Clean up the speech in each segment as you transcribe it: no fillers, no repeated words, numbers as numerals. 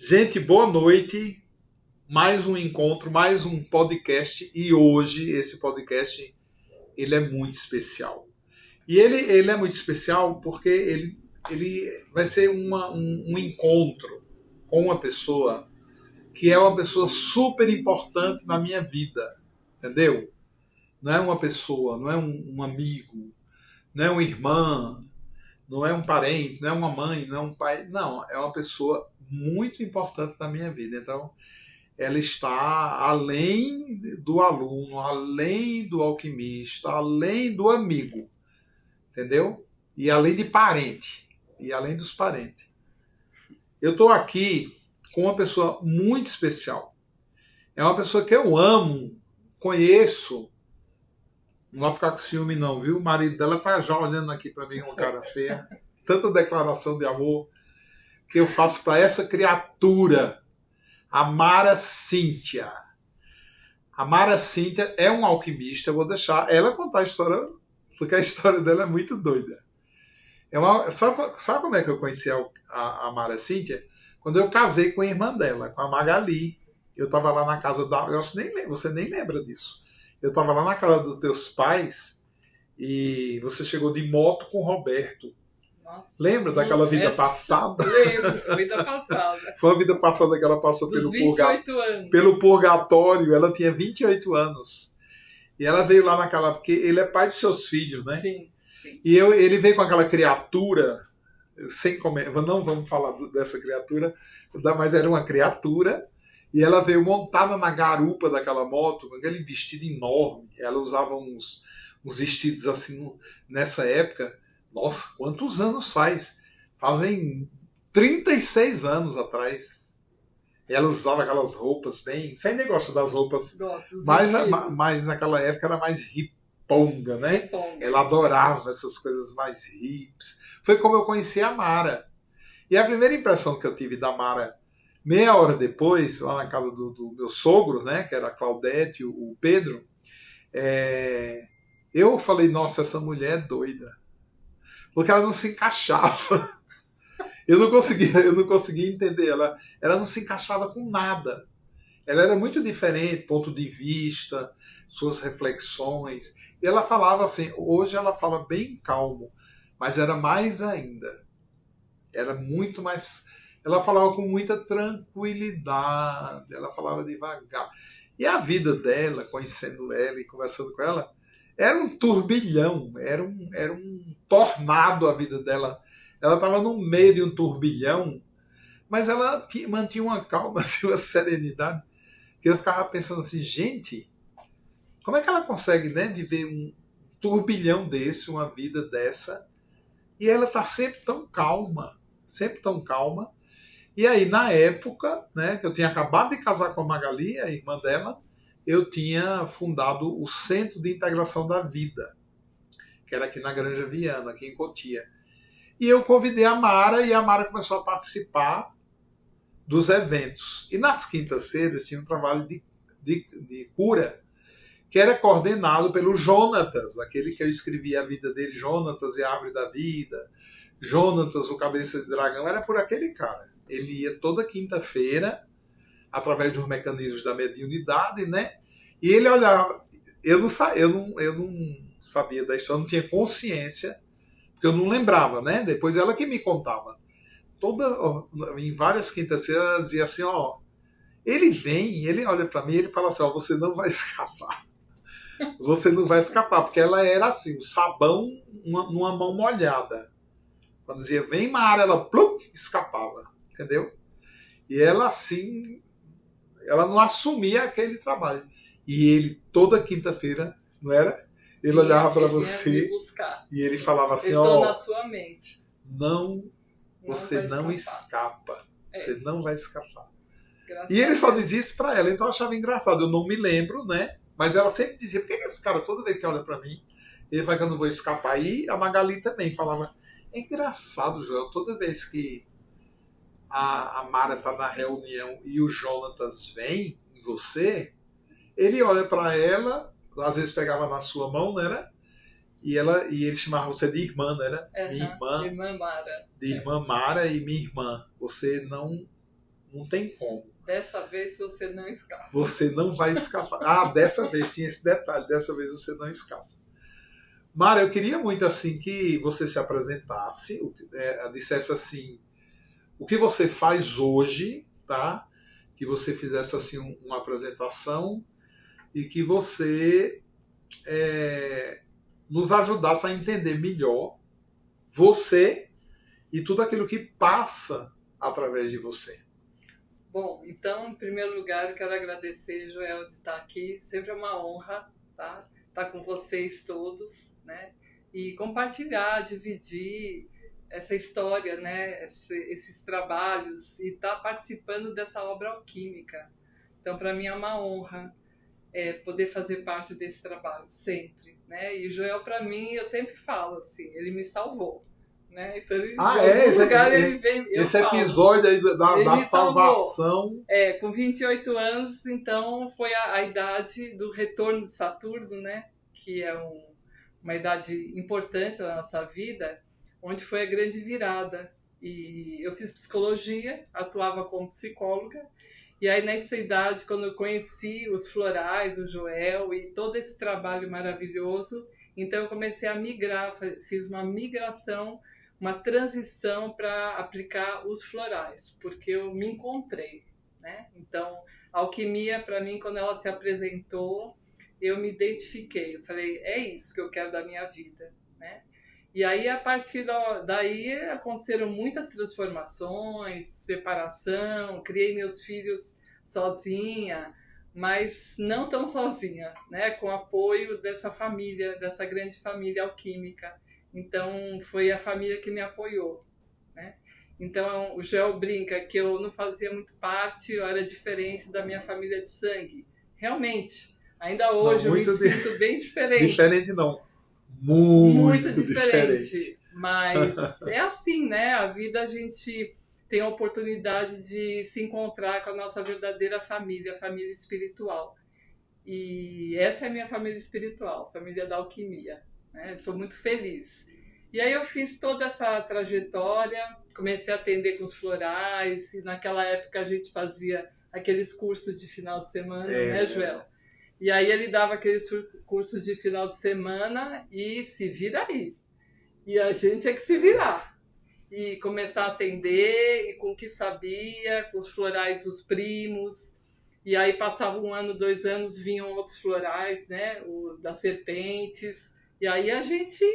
Gente, boa noite. Mais um encontro, mais um podcast. E hoje esse podcast ele é muito especial. E ele é muito especial porque ele vai ser um encontro com uma pessoa que é uma pessoa super importante na minha vida. Entendeu? Não é uma pessoa, não é um amigo, não é uma irmã, não é um parente, não é uma mãe, não é um pai. Não, é uma pessoa muito importante na minha vida. Então, ela está além do aluno, além do alquimista, além do amigo, entendeu? E além de parente, e além dos parentes. Eu estou aqui com uma pessoa muito especial. É uma pessoa que eu amo, conheço. Não vai ficar com ciúme não, viu? O marido dela tá já olhando aqui para mim com uma cara feia. Tanta declaração de amor que eu faço para essa criatura, a Mara Cíntia. A Mara Cíntia é um alquimista. Eu vou deixar ela contar a história, porque a história dela é muito doida. Sabe como é que eu conheci a Mara Cíntia? Quando eu casei com a irmã dela, com a Magali. Eu estava lá na casa da... Eu acho que você nem lembra disso. Eu estava lá na casa dos teus pais e você chegou de moto com o Roberto. Nossa, lembra daquela vida passada? Lembro, vida passada. Foi a vida passada que ela passou pelo purgatório. Ela tinha 28 anos. E ela veio lá naquela... Porque ele é pai dos seus filhos, né? Sim. E ele veio com aquela criatura... Não vamos falar dessa criatura, mas era uma criatura... E ela veio montada na garupa daquela moto, com aquele vestido enorme. Ela usava uns vestidos assim, nessa época. Nossa, quantos anos faz? Fazem 36 anos atrás. Ela usava aquelas roupas bem... Você ainda gosta das roupas, mas naquela época era mais riponga, né? Riponga. Ela adorava essas coisas mais hips. Foi como eu conheci a Mara. E a primeira impressão que eu tive da Mara... Meia hora depois, lá na casa do meu sogro, né, que era a Claudete e o Pedro, eu falei, nossa, essa mulher é doida. Porque ela não se encaixava. Eu não conseguia entender. Ela não se encaixava com nada. Ela era muito diferente, ponto de vista, suas reflexões. E ela falava assim, hoje ela fala bem calmo, mas era mais ainda. Era muito mais... Ela falava com muita tranquilidade, ela falava devagar. E a vida dela, conhecendo ela e conversando com ela, era um turbilhão, era um tornado a vida dela. Ela estava no meio de um turbilhão, mas ela mantinha uma calma, assim, uma serenidade, que eu ficava pensando assim, gente, como é que ela consegue, né, viver um turbilhão desse, uma vida dessa, e ela está sempre tão calma, sempre tão calma. E aí, na época, né, que eu tinha acabado de casar com a Magali, a irmã dela, eu tinha fundado o Centro de Integração da Vida, que era aqui na Granja Viana, aqui em Cotia. E eu convidei a Mara, e a Mara começou a participar dos eventos. E nas quintas-feiras tinha um trabalho de cura, que era coordenado pelo Jonatas, aquele que eu escrevi a vida dele, Jonatas e a Árvore da Vida, Jonatas, o Cabeça de Dragão, era por aquele cara. Ele ia toda quinta-feira, através dos mecanismos da mediunidade, né? E ele olhava... Eu não sabia da história, não tinha consciência, porque eu não lembrava, né? Depois ela que me contava. Em várias quintas-feiras, ela dizia assim, ó... Ele vem, ele olha para mim e ele fala assim, ó, você não vai escapar. Você não vai escapar, porque ela era assim, o sabão numa mão molhada. Quando dizia, vem Mara, ela plum, escapava. Entendeu? E ela assim, ela não assumia aquele trabalho. E ele, toda quinta-feira, não era? Ele olhava para você e ele falava assim, estou na sua mente. Você não escapa. Você não vai escapar. Graças e ele só dizia isso para ela, então eu achava engraçado. Eu não me lembro, né? Mas ela sempre dizia, por que esse cara, toda vez que olha para mim, ele fala que eu não vou escapar? E a Magali também falava, é engraçado, Joel, toda vez que a Mara está na reunião e o Jonatas vem em você, ele olha para ela, às vezes pegava na sua mão, né? E ele chamava você de irmã, né? Minha irmã Mara. De irmã Mara e minha irmã. Você não Não tem como. Dessa vez você não escapa. Você não vai escapar. Ah, dessa vez tinha esse detalhe, dessa vez você não escapa. Mara, eu queria muito assim que você se apresentasse, dissesse assim, o que você faz hoje, tá? Que você fizesse assim uma apresentação e que você nos ajudasse a entender melhor você e tudo aquilo que passa através de você. Bom, então, em primeiro lugar, eu quero agradecer, Joel, de estar aqui. Sempre é uma honra, tá? Estar com vocês todos, né? E compartilhar, dividir essa história, né? Esses trabalhos e estar participando dessa obra alquímica. Então, para mim é uma honra poder fazer parte desse trabalho, sempre, né? E o Joel, para mim, eu sempre falo assim, ele me salvou. Né? Então, esse episódio aí da salvação. Com 28 anos, então, foi a idade do retorno de Saturno, né? Que é uma idade importante na nossa vida, onde foi a grande virada. E eu fiz psicologia, atuava como psicóloga, e aí nessa idade, quando eu conheci os florais, o Joel e todo esse trabalho maravilhoso, então eu comecei a migrar, fiz uma migração, uma transição para aplicar os florais, porque eu me encontrei, né? Então, a alquimia, para mim, quando ela se apresentou, eu me identifiquei. Eu falei, é isso que eu quero da minha vida, né? E aí, a partir daí, aconteceram muitas transformações, separação, criei meus filhos sozinha, mas não tão sozinha, né? Com o apoio dessa família, dessa grande família alquímica. Então, foi a família que me apoiou, né? Então, o Joel brinca que eu não fazia muito parte, eu era diferente da minha família de sangue. Realmente, ainda hoje eu me sinto bem diferente. Diferente não, muito diferente. Mas é assim, né? A vida a gente tem a oportunidade de se encontrar com a nossa verdadeira família, a família espiritual. E essa é a minha família espiritual, família da alquimia. Sou muito feliz. E aí eu fiz toda essa trajetória, comecei a atender com os florais, e naquela época a gente fazia aqueles cursos de final de semana, né, Joel? E aí ele dava aqueles cursos de final de semana e se vira aí. E a gente é que se virar. E começar a atender, e com o que sabia, com os florais, os primos. E aí passava 1 ano, 2 anos, vinham outros florais, né, das serpentes. E aí a gente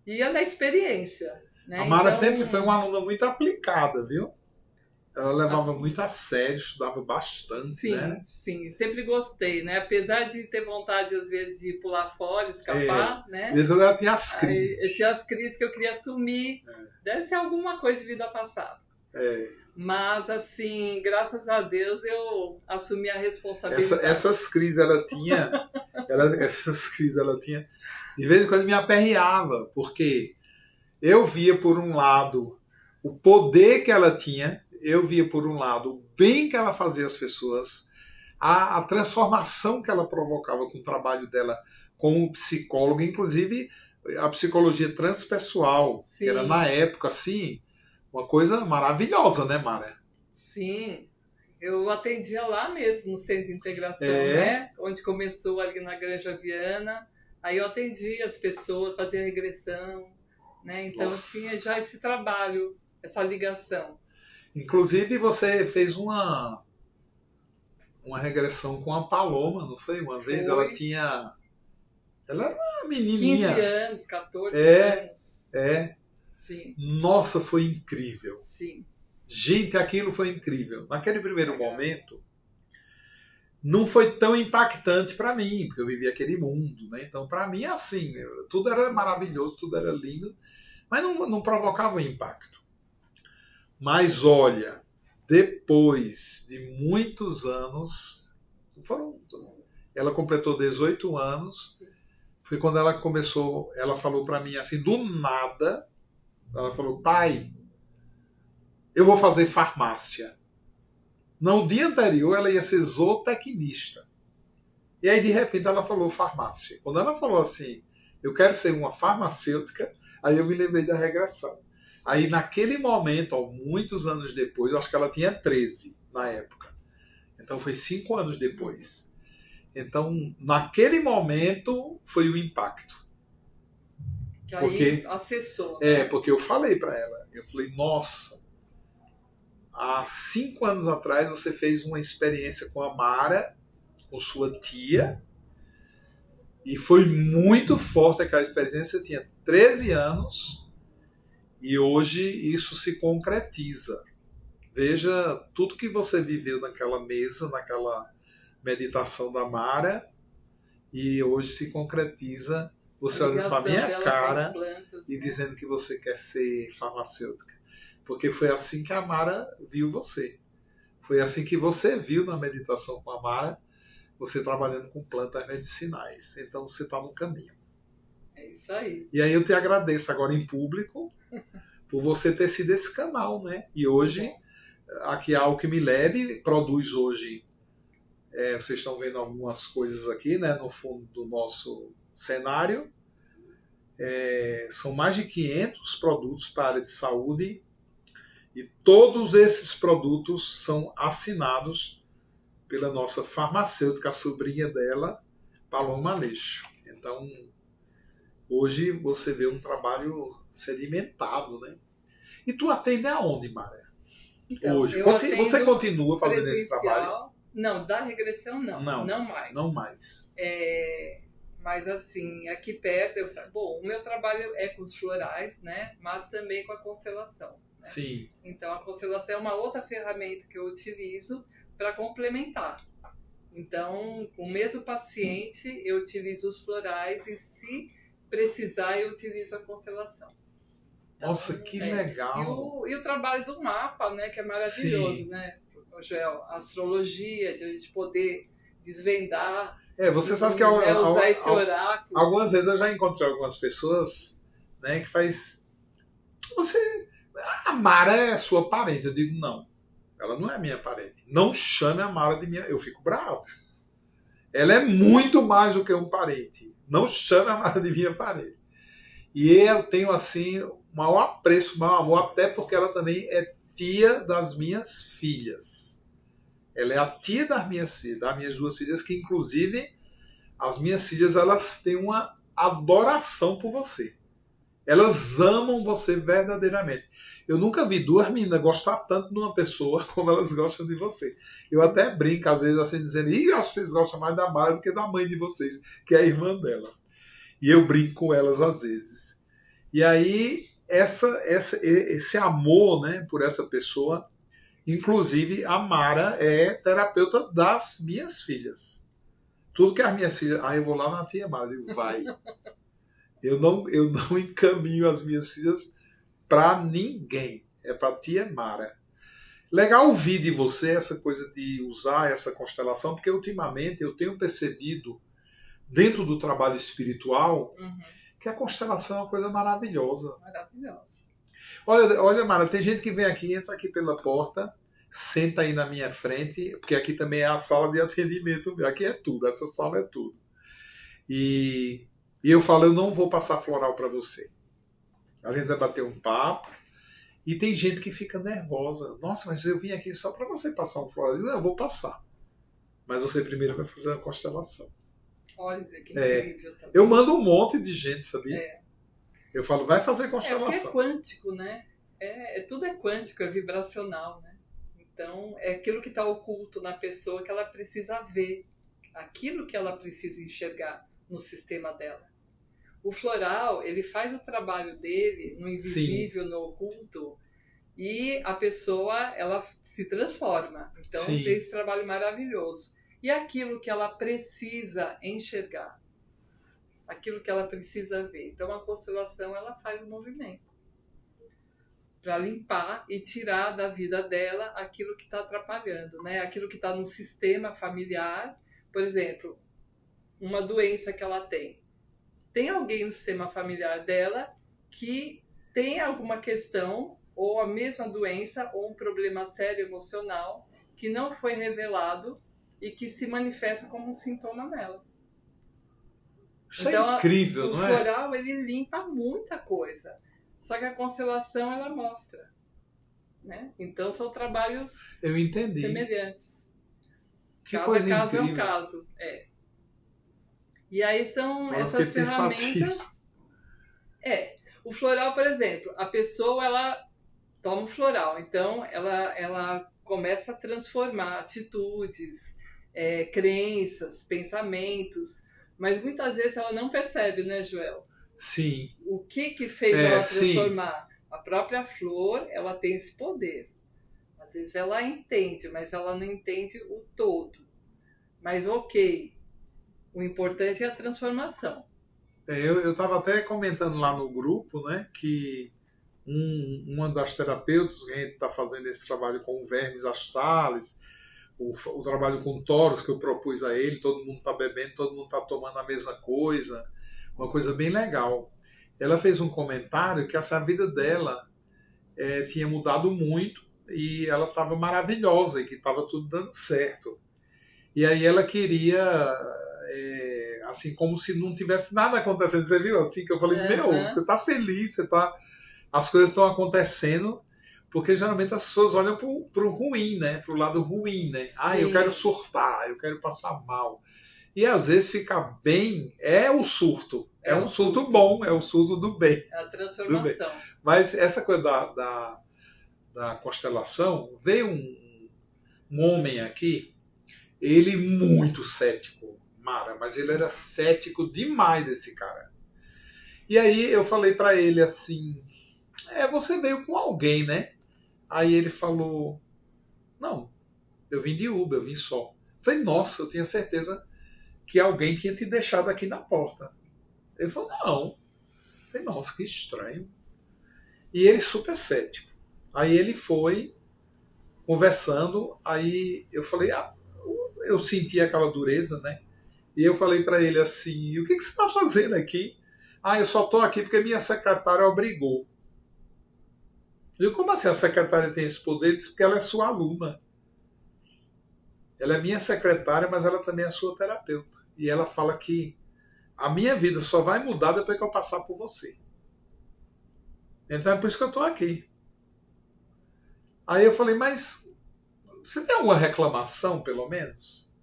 ia na experiência, né? A Mara sempre foi uma aluna muito aplicada, viu? Ela levava muito a sério, estudava bastante, sim, né? Sim, sempre gostei, né? Apesar de ter vontade, às vezes, de pular fora, escapar, né? Desde quando ela tinha as crises. Eu tinha as crises que eu queria assumir. Deve ser alguma coisa de vida passada. Mas, assim, graças a Deus, eu assumi a responsabilidade. Essas crises ela tinha, de vez em quando me aperreava, porque eu via, por um lado, o poder que ela tinha, eu via, por um lado, o bem que ela fazia às pessoas, a transformação que ela provocava com o trabalho dela como psicóloga, inclusive a psicologia transpessoal, que era, na época, assim, uma coisa maravilhosa, né, Mara? Sim, eu atendia lá mesmo, no Centro de Integração, né? Onde começou ali na Granja Viana. Aí eu atendia as pessoas, fazia regressão, né? Então tinha já esse trabalho, essa ligação. Inclusive você fez uma regressão com a Paloma, não foi? Uma vez ela era uma menininha. 15 anos, 14 anos. Sim. Nossa, foi incrível. Sim. Gente, aquilo foi incrível. Naquele primeiro momento, não foi tão impactante para mim, porque eu vivi aquele mundo, né? Então, para mim, assim, tudo era maravilhoso, tudo era lindo, mas não provocava impacto. Mas, olha, depois de muitos anos, ela completou 18 anos, foi quando ela começou, ela falou para mim assim, do nada, ela falou, pai, eu vou fazer farmácia. No dia anterior ela ia ser zootecnista. E aí de repente ela falou farmácia. Quando ela falou assim, eu quero ser uma farmacêutica, aí eu me lembrei da regressão. Aí naquele momento, ó, muitos anos depois, eu acho que ela tinha 13 na época. Então foi 5 anos depois. Então, naquele momento, foi o impacto. Que aí Porque, acessou. Né? porque eu falei para ela, eu falei, nossa, há 5 anos atrás você fez uma experiência com a Mara, com sua tia, e foi muito forte aquela experiência. Você tinha 13 anos e hoje isso se concretiza. Veja tudo que você viveu naquela mesa, naquela meditação da Mara, e hoje se concretiza você olhando para a minha cara e dizendo que você quer ser farmacêutica. Porque foi assim que a Mara viu você. Foi assim que você viu na meditação com a Mara, você trabalhando com plantas medicinais. Então você está no caminho. É isso aí. E aí eu te agradeço agora em público por você ter sido esse canal, né? E hoje, aqui a Alchemy Lab produz hoje, vocês estão vendo algumas coisas aqui, né, no fundo do nosso cenário. São mais de 500 produtos para a área de saúde e todos esses produtos são assinados pela nossa farmacêutica, a sobrinha dela, Paloma Aleixo. Então, hoje você vê um trabalho sedimentado, né? E tu atende aonde, Mara? Então, hoje? Você continua fazendo esse trabalho? Não, da regressão não. Não mais. Não mais. Mas assim, aqui perto, o meu trabalho é com os florais, né? Mas também com a constelação. Né? Sim. Então a constelação é uma outra ferramenta que eu utilizo para complementar. Então, com o mesmo paciente, eu utilizo os florais e se precisar, eu utilizo a constelação. Então, nossa, que legal! E o trabalho do mapa, né? Que é maravilhoso, sim. né, Joel? A astrologia, de a gente poder desvendar. Você sabe que usar esse oráculo. Algumas vezes eu já encontrei algumas pessoas, né, que faz... A Mara é sua parente. Eu digo, não. Ela não é minha parente. Não chame a Mara de minha... Eu fico bravo. Ela é muito mais do que um parente. Não chame a Mara de minha parente. E eu tenho, assim, maior apreço, maior amor, até porque ela também é tia das minhas filhas. Ela é a tia das minhas duas filhas, que inclusive as minhas filhas, elas têm uma adoração por você. Elas amam você verdadeiramente. Eu nunca vi duas meninas gostar tanto de uma pessoa como elas gostam de você. Eu até brinco, às vezes, assim, dizendo, eu acho que vocês gostam mais da Mara do que da mãe de vocês, que é a irmã dela. E eu brinco com elas às vezes. E aí, esse amor, né, por essa pessoa, inclusive a Mara é terapeuta das minhas filhas. Tudo que as minhas filhas... eu vou lá na tia Mara, eu digo, vai. Eu não encaminho as minhas filhas para ninguém. É para a tia Mara. Legal ouvir de você essa coisa de usar essa constelação, porque ultimamente eu tenho percebido, dentro do trabalho espiritual, que a constelação é uma coisa maravilhosa. Maravilhosa. Olha, Mara, tem gente que vem aqui, entra aqui pela porta, senta aí na minha frente, porque aqui também é a sala de atendimento. Aqui é tudo, essa sala é tudo. E eu falo, eu não vou passar floral para você. A gente vai bater um papo. E tem gente que fica nervosa. Nossa, mas eu vim aqui só para você passar um floral. Eu vou passar. Mas você primeiro vai fazer uma constelação. Olha, que incrível também. Eu mando um monte de gente, sabia? Eu falo, vai fazer constelação. Porque é quântico, né? Tudo é quântico, é vibracional, né? Então, é aquilo que está oculto na pessoa que ela precisa ver. Aquilo que ela precisa enxergar no sistema dela. O floral, ele faz o trabalho dele no invisível, sim, no oculto, e a pessoa, ela se transforma. Então, sim, tem esse trabalho maravilhoso. E aquilo que ela precisa enxergar, aquilo que ela precisa ver. Então, a constelação, ela faz o movimento para limpar e tirar da vida dela aquilo que está atrapalhando, né? Aquilo que está no sistema familiar. Por exemplo, uma doença que ela tem. Tem alguém no sistema familiar dela que tem alguma questão, ou a mesma doença, ou um problema sério emocional, que não foi revelado e que se manifesta como um sintoma nela. Isso então, é incrível, não é? O floral, ele limpa muita coisa. Só que a constelação, ela mostra, né? Então, são trabalhos Eu entendi. semelhantes. Que Cada coisa caso incrível. é um caso. E aí são Agora eu essas fiquei pensativo. ferramentas. O floral, por exemplo, a pessoa, ela toma o floral, então ela começa a transformar atitudes, crenças, pensamentos, mas muitas vezes ela não percebe, né, Joel? Sim. O que fez ela sim. transformar? A própria flor, ela tem esse poder. Às vezes ela entende, mas ela não entende o todo. Mas ok, o importante é a transformação. Eu estava até comentando lá no grupo, né, que uma das terapeutas que a gente está fazendo esse trabalho com vermes astrais, o trabalho com toros que eu propus a ele, todo mundo está bebendo, todo mundo está tomando a mesma coisa, uma coisa bem legal. Ela fez um comentário que a vida dela tinha mudado muito e ela estava maravilhosa e que estava tudo dando certo. E aí ela queria, assim, como se não tivesse nada acontecendo. Você viu assim que eu falei, meu, você está feliz, as coisas estão acontecendo, porque geralmente as pessoas olham pro ruim, né? Pro lado ruim, né? Ah, eu quero surtar, eu quero passar mal. E às vezes ficar bem é o surto. É um surto bom, é o surto do bem. É a transformação. Mas essa coisa da constelação, veio um homem aqui, ele muito cético, Mara, mas ele era cético demais, esse cara. E aí eu falei para ele assim, você veio com alguém, né? Aí ele falou, não, eu vim de Uber, eu vim só. Eu falei, nossa, eu tinha certeza que alguém tinha te deixado aqui na porta. Ele falou, não. Eu falei, nossa, que estranho. E ele super cético. Aí ele foi conversando, aí eu falei, eu senti aquela dureza, né? E eu falei para ele assim, o que você está fazendo aqui? Eu só estou aqui porque minha secretária obrigou. Eu, como assim a secretária tem esse poder? Ele disse, porque ela é sua aluna. Ela é minha secretária, mas ela também é sua terapeuta. E ela fala que a minha vida só vai mudar depois que eu passar por você. Então é por isso que eu estou aqui. Aí eu falei, mas você tem alguma reclamação, pelo menos?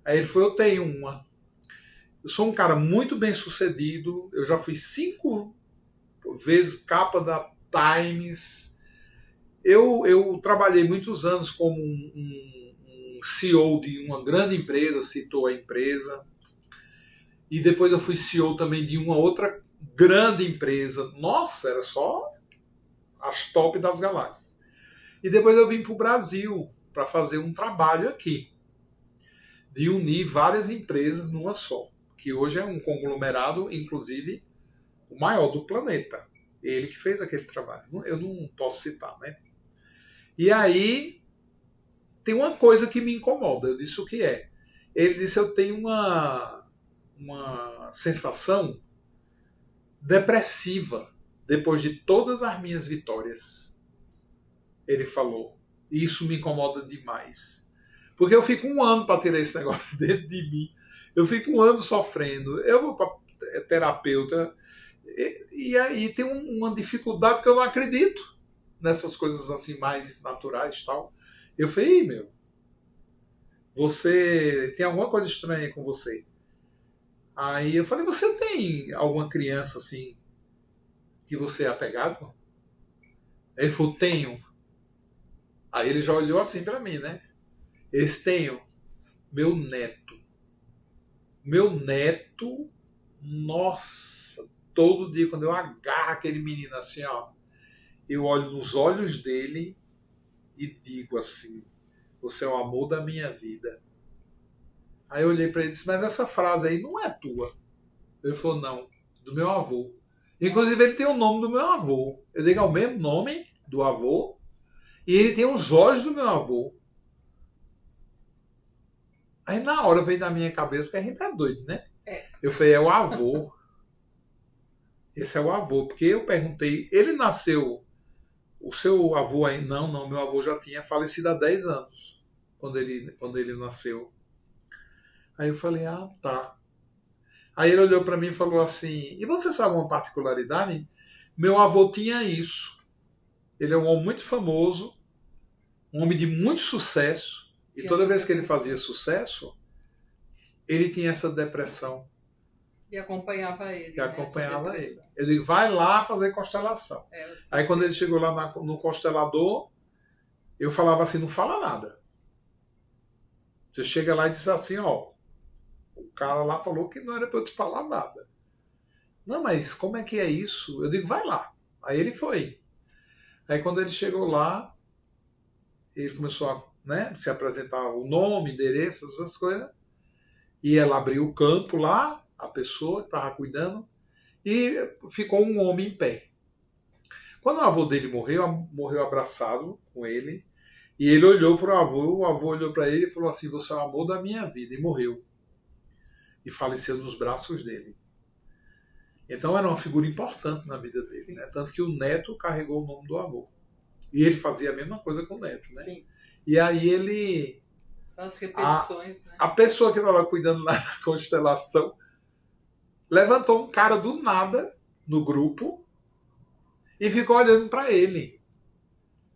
Aí ele falou, eu tenho uma. Eu sou um cara muito bem sucedido, eu já fui 5 vezes capa da Times. Eu trabalhei muitos anos como um CEO de uma grande empresa, citou a empresa. E depois eu fui CEO também de uma outra grande empresa. Nossa, era só as top das galáxias. E depois eu vim para o Brasil para fazer um trabalho aqui, de unir várias empresas numa só, que hoje é um conglomerado, inclusive, o maior do planeta. Ele que fez aquele trabalho. Eu não posso citar, né? E aí, tem uma coisa que me incomoda. Eu disse o que é. Ele disse, eu tenho uma sensação depressiva depois de todas as minhas vitórias. Ele falou. E isso me incomoda demais. Porque eu fico 1 ano para tirar esse negócio dentro de mim. Eu fico 1 ano sofrendo. Eu vou para terapeuta. E aí tem uma dificuldade porque eu não acredito nessas coisas assim mais naturais e tal. Eu falei, meu, você tem alguma coisa estranha com você? Aí eu falei, você tem alguma criança assim que você é apegado? Aí ele falou, tenho. Aí ele já olhou assim pra mim, né? Eles tenho. Meu neto. Meu neto, nossa, todo dia quando eu agarro aquele menino assim, ó, eu olho nos olhos dele e digo assim, você é o amor da minha vida. Aí eu olhei pra ele e disse, mas essa frase aí não é tua. Ele falou, não, do meu avô. Inclusive ele tem o nome do meu avô. Eu digo, é o mesmo nome do avô e ele tem os olhos do meu avô. Aí na hora veio na minha cabeça, porque a gente é doido, né? Eu falei, é o avô. Esse é o avô, porque eu perguntei, ele nasceu, o seu avô aí? Não, meu avô já tinha falecido há 10 anos, quando ele nasceu. Aí eu falei, tá. Aí ele olhou para mim e falou assim, e você sabe uma particularidade? Meu avô tinha isso. Ele é um homem muito famoso, um homem de muito sucesso, e toda vez que ele fazia sucesso, ele tinha essa depressão. E acompanhava ele. E acompanhava ele. Eu digo, vai lá fazer constelação. Aí quando ele chegou lá no constelador, eu falava assim, não fala nada. Você chega lá e diz assim, ó, o cara lá falou que não era para eu te falar nada. Não, mas como é que é isso? Eu digo, vai lá. Aí ele foi. Aí quando ele chegou lá, ele começou a, né, se apresentar o nome, endereço, essas coisas. E ela abriu o campo lá, a pessoa que estava cuidando, e ficou um homem em pé. Quando o avô dele morreu abraçado com ele, e ele olhou para o avô olhou para ele e falou assim, você é o amor da minha vida, e morreu. E faleceu nos braços dele. Então era uma figura importante na vida dele, né? Tanto que o neto carregou o nome do avô. E ele fazia a mesma coisa com o neto, né? Sim. E aí ele... São as repetições, né? A pessoa que estava cuidando lá da constelação levantou um cara do nada no grupo e ficou olhando para ele.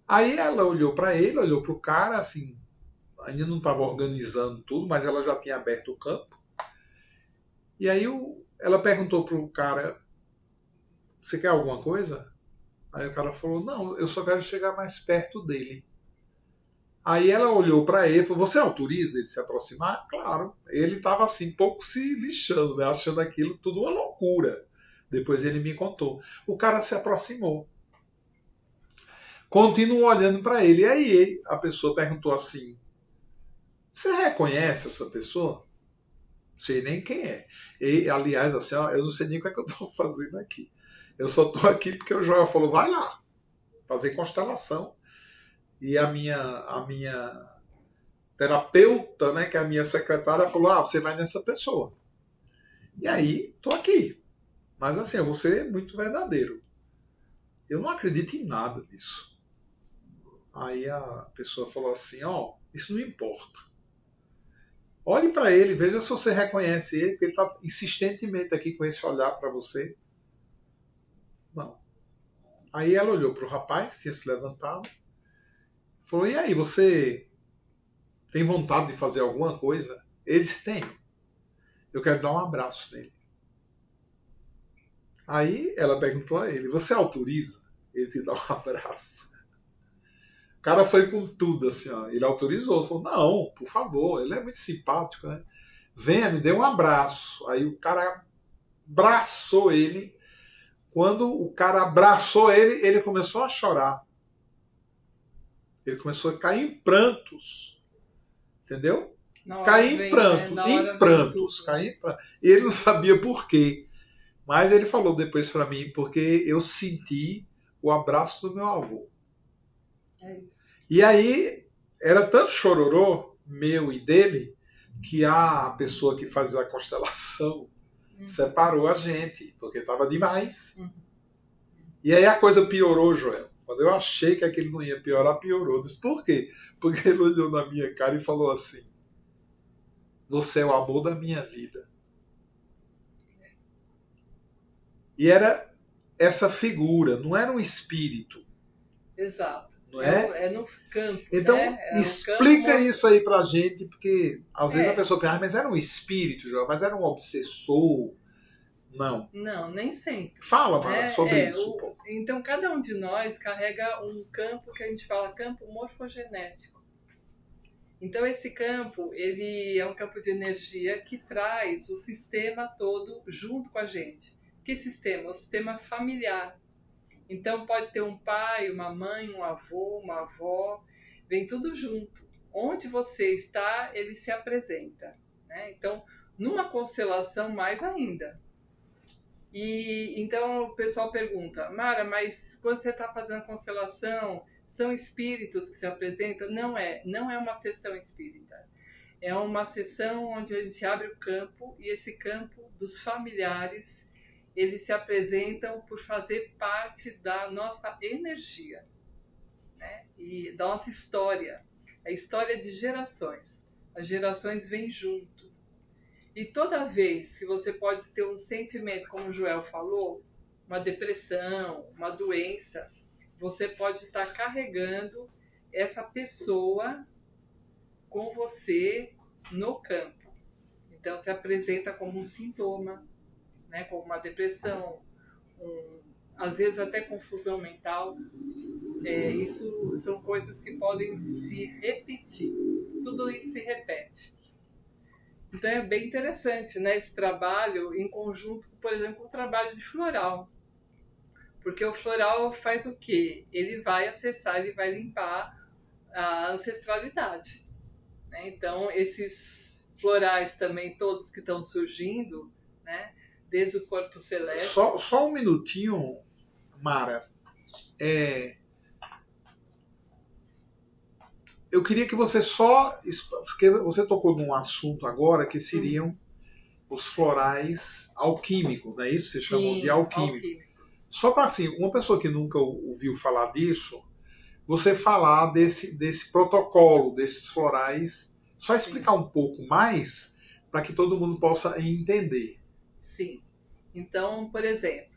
Aí ela olhou para ele, olhou para o cara, assim, ainda não estava organizando tudo, mas ela já tinha aberto o campo. E aí ela perguntou para o cara, você quer alguma coisa? Aí o cara falou, não, eu só quero chegar mais perto dele. Aí ela olhou para ele e falou, você autoriza ele se aproximar? Claro. Ele estava assim, pouco se lixando, né? Achando aquilo tudo uma loucura. Depois ele me contou. O cara se aproximou. Continuou olhando para ele. E aí a pessoa perguntou assim, você reconhece essa pessoa? Não sei nem quem é. E, aliás, assim, ó, eu não sei nem o que é que eu estou fazendo aqui. Eu só estou aqui porque o Joel falou, vai lá, fazer constelação. E a minha terapeuta, né, que é a minha secretária, falou, você vai nessa pessoa. E aí, estou aqui. Mas assim, eu vou ser muito verdadeiro. Eu não acredito em nada disso. Aí a pessoa falou assim, isso não importa. Olhe para ele, veja se você reconhece ele, porque ele está insistentemente aqui com esse olhar para você. Não. Aí ela olhou para o rapaz, tinha se levantado, falou, e aí, você tem vontade de fazer alguma coisa? Eles têm. Eu quero dar um abraço nele. Aí ela perguntou a ele, você autoriza ele te dar um abraço? O cara foi com tudo, assim, ó. Ele autorizou, falou, não, por favor, ele é muito simpático, né? Venha, me dê um abraço. Aí o cara abraçou ele. Quando o cara abraçou ele, ele começou a chorar. Ele começou a cair em prantos. Entendeu? Cair em prantos, cair em prantos. E ele não sabia por quê. Mas ele falou depois para mim, porque eu senti o abraço do meu avô. É isso. E aí, era tanto chororô, meu e dele, que a pessoa que fazia a constelação separou a gente, porque estava demais. E aí a coisa piorou, Joel. Quando eu achei que aquilo não ia piorar, piorou. Eu disse, por quê? Porque ele olhou na minha cara e falou assim, você é o amor da minha vida. E era essa figura, não era um espírito. Exato. Não é? É no campo. Então, né? explica campo... isso aí pra gente, porque às vezes a pessoa pensa, mas era um espírito, Joel, mas era um obsessor. Não. Não, nem sempre. Fala, Mara, sobre isso. Então, cada um de nós carrega um campo que a gente fala campo morfogenético. Então, esse campo, ele é um campo de energia que traz o sistema todo junto com a gente. Que sistema? O sistema familiar. Então, pode ter um pai, uma mãe, um avô, uma avó, vem tudo junto. Onde você está, ele se apresenta. Né? Então, numa constelação, mais ainda. E então o pessoal pergunta, Mara, mas quando você está fazendo a constelação, são espíritos que se apresentam? Não é uma sessão espírita. É uma sessão onde a gente abre o campo e esse campo dos familiares, eles se apresentam por fazer parte da nossa energia, né? E da nossa história. A história de gerações. As gerações vêm junto. E toda vez que você pode ter um sentimento, como o Joel falou, uma depressão, uma doença, você pode estar carregando essa pessoa com você no campo. Então, se apresenta como um sintoma, né, como uma depressão, às vezes até confusão mental. Isso são coisas que podem se repetir. Tudo isso se repete. Então é bem interessante, né, esse trabalho em conjunto, por exemplo, com o trabalho de floral. Porque o floral faz o quê? Ele vai acessar, ele vai limpar a ancestralidade, né? Então, esses florais também, todos que estão surgindo, né, desde o corpo celeste... Só um minutinho, Mara. Eu queria que você você tocou num assunto agora que seriam os florais alquímicos, não é isso que você chamou de alquímico? Só para assim, uma pessoa que nunca ouviu falar disso, você falar desse protocolo, desses florais, só explicar um pouco mais para que todo mundo possa entender. Sim. Então, por exemplo,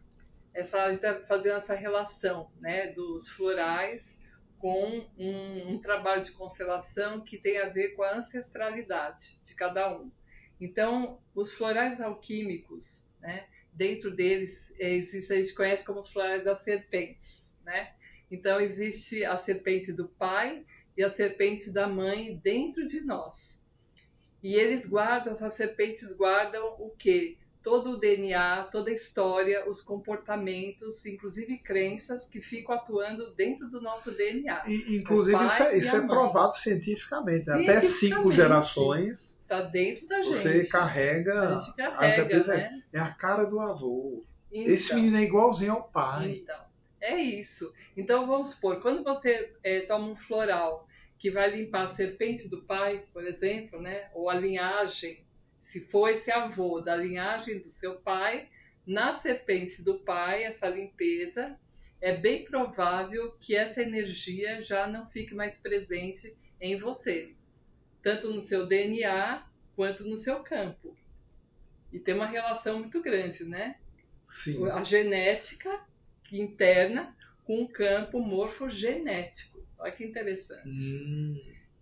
a gente está fazendo essa relação, né, dos florais com um trabalho de constelação que tem a ver com a ancestralidade de cada um. Então, os florais alquímicos, né, dentro deles, a gente conhece como os florais das serpentes, né? Então, existe a serpente do pai e a serpente da mãe dentro de nós. E essas serpentes guardam o quê? Todo o DNA, toda a história, os comportamentos, inclusive crenças que ficam atuando dentro do nosso DNA. Inclusive, isso é provado cientificamente. Até 5 gerações está dentro da gente. Você carrega. A gente carrega, né? É a cara do avô. Então, esse menino é igualzinho ao pai. Então, é isso. Então, vamos supor, quando você toma um floral que vai limpar a serpente do pai, por exemplo, né? Ou a linhagem, se for esse avô da linhagem do seu pai, na serpente do pai, essa limpeza, é bem provável que essa energia já não fique mais presente em você, tanto no seu DNA quanto no seu campo. E tem uma relação muito grande, né? Sim. A genética interna com o campo morfogenético. Olha que interessante.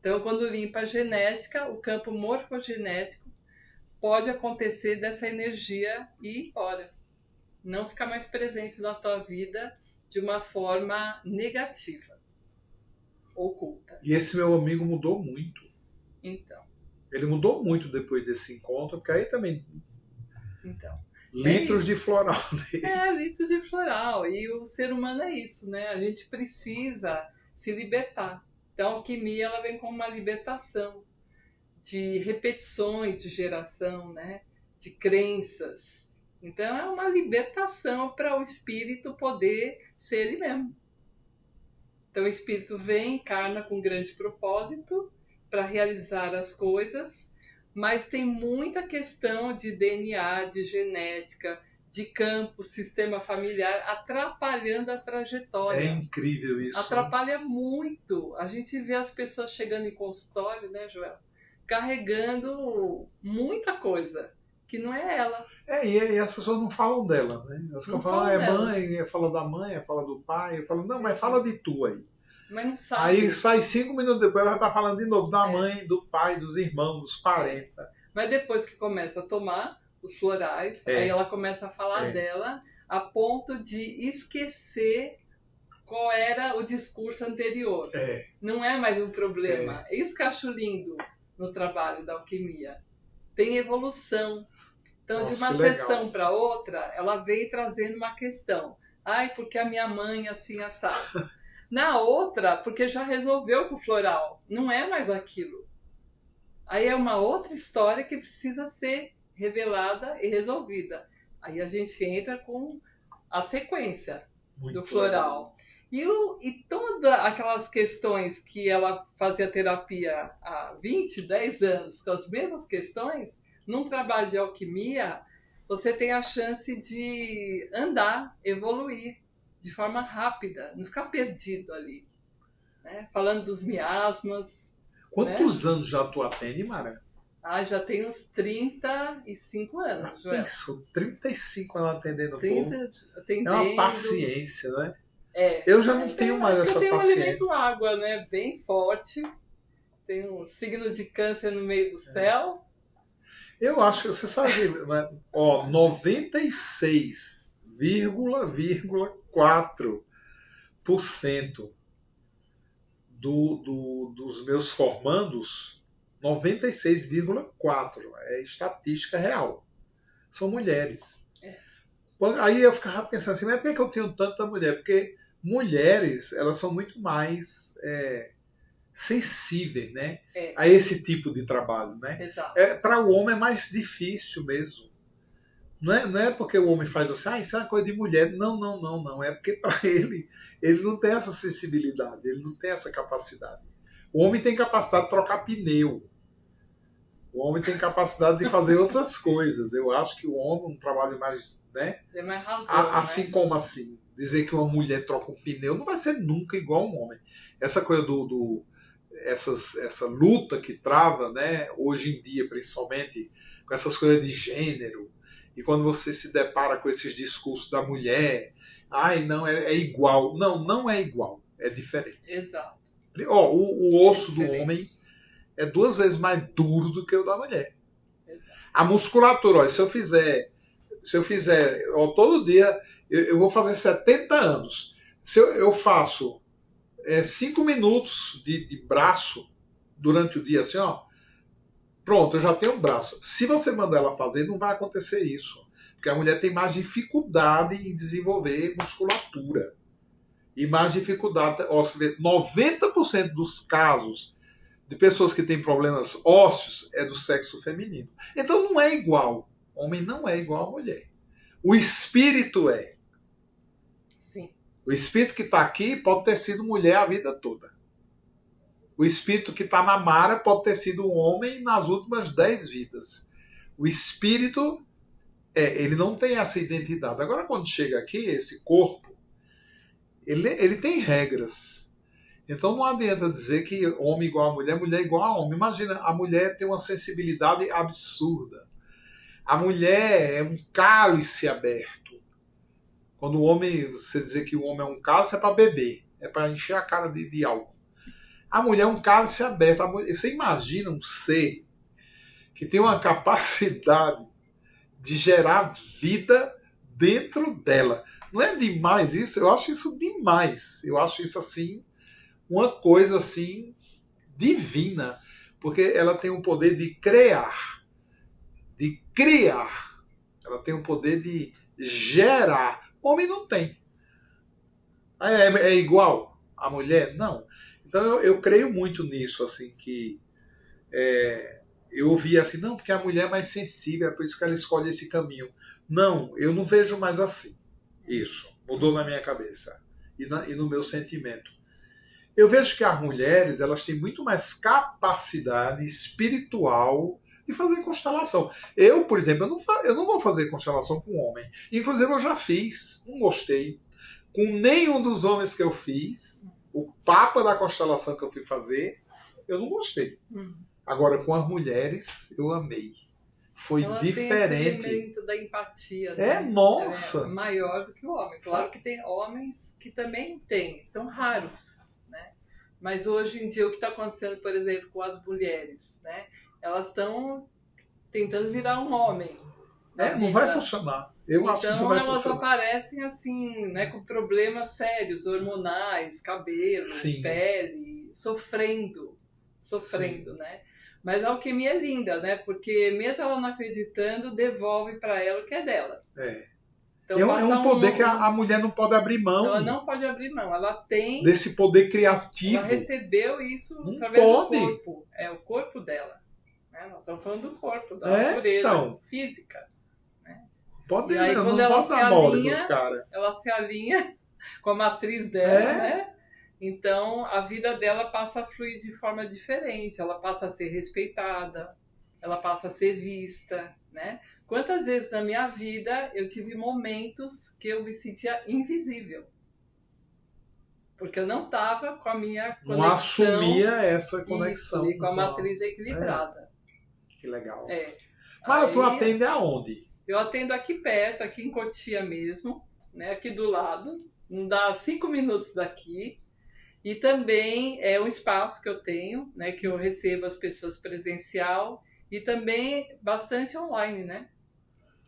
Então, quando limpa a genética, o campo morfogenético pode acontecer dessa energia ir embora. Não ficar mais presente na tua vida de uma forma negativa, oculta. E esse meu amigo mudou muito. Então. Ele mudou muito depois desse encontro, porque aí também... Então. Litros de floral. Litros de floral. E o ser humano é isso, né? A gente precisa se libertar. Então, a alquimia ela vem com uma libertação de repetições de geração, né? De crenças. Então, é uma libertação para o espírito poder ser ele mesmo. Então, o espírito vem, encarna com grande propósito para realizar as coisas, mas tem muita questão de DNA, de genética, de campo, sistema familiar, atrapalhando a trajetória. É incrível isso. Atrapalha muito. A gente vê as pessoas chegando em consultório, né, Joel? Carregando muita coisa, que não é ela. E as pessoas não falam dela, né? Elas ficam falando, mãe, fala da mãe, fala do pai, fala, não, mas fala de tu aí. Mas não sabe. Aí sai 5 minutos depois, ela tá falando de novo da mãe, do pai, dos irmãos, dos parentes. Mas depois que começa a tomar os florais, aí ela começa a falar dela a ponto de esquecer qual era o discurso anterior. Não é mais um problema. É isso que eu acho lindo no trabalho da alquimia. Tem evolução. Então, de uma sessão para outra, ela veio trazendo uma questão. Ai, porque a minha mãe assim assado. Na outra, porque já resolveu com o floral. Não é mais aquilo. Aí é uma outra história que precisa ser revelada e resolvida. Aí a gente entra com a sequência do floral. E todas aquelas questões que ela fazia terapia há 20, 10 anos, com as mesmas questões, num trabalho de alquimia, você tem a chance de andar, evoluir de forma rápida, não ficar perdido ali. Né? Falando dos miasmas. Quantos anos já tu atende, Mara? Ah, já tem uns 35 anos, Joel. Isso, 35 anos atendendo o 30 povo. atendendo. É uma paciência, né? É. Eu já não tenho mais acho que essa eu tenho um paciência. elemento água, né? Bem forte. Tem um signo de câncer no meio do céu. Eu acho que você sabe, né? Ó, 96,4% dos meus formandos, 96,4% é estatística real. São mulheres. É. Aí eu ficava pensando assim, mas por que eu tenho tanta mulher? Porque mulheres, elas são muito mais sensíveis, né? A esse tipo de trabalho, né? Exato. Para o homem é mais difícil mesmo. Não é porque o homem faz assim, isso é uma coisa de mulher. Não. É porque para ele não tem essa sensibilidade, ele não tem essa capacidade. O homem tem capacidade de trocar pneu. O homem tem capacidade de fazer outras coisas. Eu acho que o homem um trabalho mais, né? Tem mais razão, assim, né? Como assim, dizer que uma mulher troca um pneu não vai ser nunca igual a um homem. Essa coisa essa luta que trava, né? Hoje em dia, principalmente com essas coisas de gênero. E quando você se depara com esses discursos da mulher, não, é igual. Não é igual, é diferente. Exato. Ó, o osso do homem é 2 vezes mais duro do que o da mulher. Exato. A musculatura, ó, se eu fizer, ó, todo dia, eu vou fazer 70 anos. Se eu faço 5 minutos de braço durante o dia, assim, ó, pronto, eu já tenho um braço. Se você mandar ela fazer, não vai acontecer isso. Porque a mulher tem mais dificuldade em desenvolver musculatura. E mais dificuldade. Ó, 90% dos casos de pessoas que têm problemas ósseos é do sexo feminino. Então não é igual. Homem não é igual a mulher. O espírito é. Sim. O espírito que está aqui pode ter sido mulher a vida toda. O espírito que está na Mara pode ter sido um homem nas últimas 10 vidas. O espírito, ele não tem essa identidade. Agora, quando chega aqui, esse corpo, ele tem regras. Então não adianta dizer que homem igual a mulher igual a homem. Imagina, a mulher tem uma sensibilidade absurda. A mulher é um cálice aberto. Quando o homem, você dizer que o homem é um cálice, é para beber. É para encher a cara de álcool. A mulher é um cálice aberto. Você imagina um ser que tem uma capacidade de gerar vida dentro dela. Não é demais isso? Eu acho isso demais. Eu acho isso assim, uma coisa assim divina. Porque ela tem o poder de criar. De criar. Ela tem o poder de gerar. O homem não tem. É igual a mulher? Não. Então eu creio muito nisso, assim, que eu ouvi assim, não, porque a mulher é mais sensível, é por isso que ela escolhe esse caminho. Não, eu não vejo mais assim. Isso, mudou na minha cabeça e no meu sentimento. Eu vejo que as mulheres, elas têm muito mais capacidade espiritual de fazer constelação. Eu, por exemplo, eu não vou fazer constelação com homem. Inclusive eu já fiz, não gostei. Com nenhum dos homens que eu fiz, o Papa da constelação que eu fui fazer, eu não gostei. Agora, com as mulheres, eu amei. Foi ela diferente. Tem esse elemento da empatia, né? Nossa! Ela é maior do que o homem. Claro que tem homens que também têm, são raros, né? Mas hoje em dia, o que está acontecendo, por exemplo, com as mulheres, né? Elas estão tentando virar um homem. Não vai funcionar. Eu acho que não vai elas funcionar. aparecem assim, né, com problemas sérios, hormonais, cabelo, Sim. pele, sofrendo, né? Mas a alquimia é linda, né? Porque mesmo ela não acreditando, devolve para ela o que é dela. Então, é um poder que a mulher não pode abrir mão. Ela não pode abrir mão. Ela tem desse poder criativo. Ela recebeu isso não através pode. do corpo. É o corpo dela. Né? Nós estamos falando do corpo, da natureza física. Pode, e aí, não quando pode ela dar mole nos caras. Ela se alinha com a matriz dela, né? Então, a vida dela passa a fluir de forma diferente. Ela passa a ser respeitada, ela passa a ser vista, né? Quantas vezes na minha vida eu tive momentos que eu me sentia invisível? Porque eu não estava com a minha conexão. Não assumia essa conexão. Isso, e com a matriz equilibrada. Que legal. É. Mara, tu Aí, atende aonde? eu atendo aqui perto, aqui em Cotia mesmo, né? Aqui do lado. Não dá 5 minutos daqui. E também é um espaço que eu tenho, né? Que eu recebo as pessoas presencial e também bastante online, né?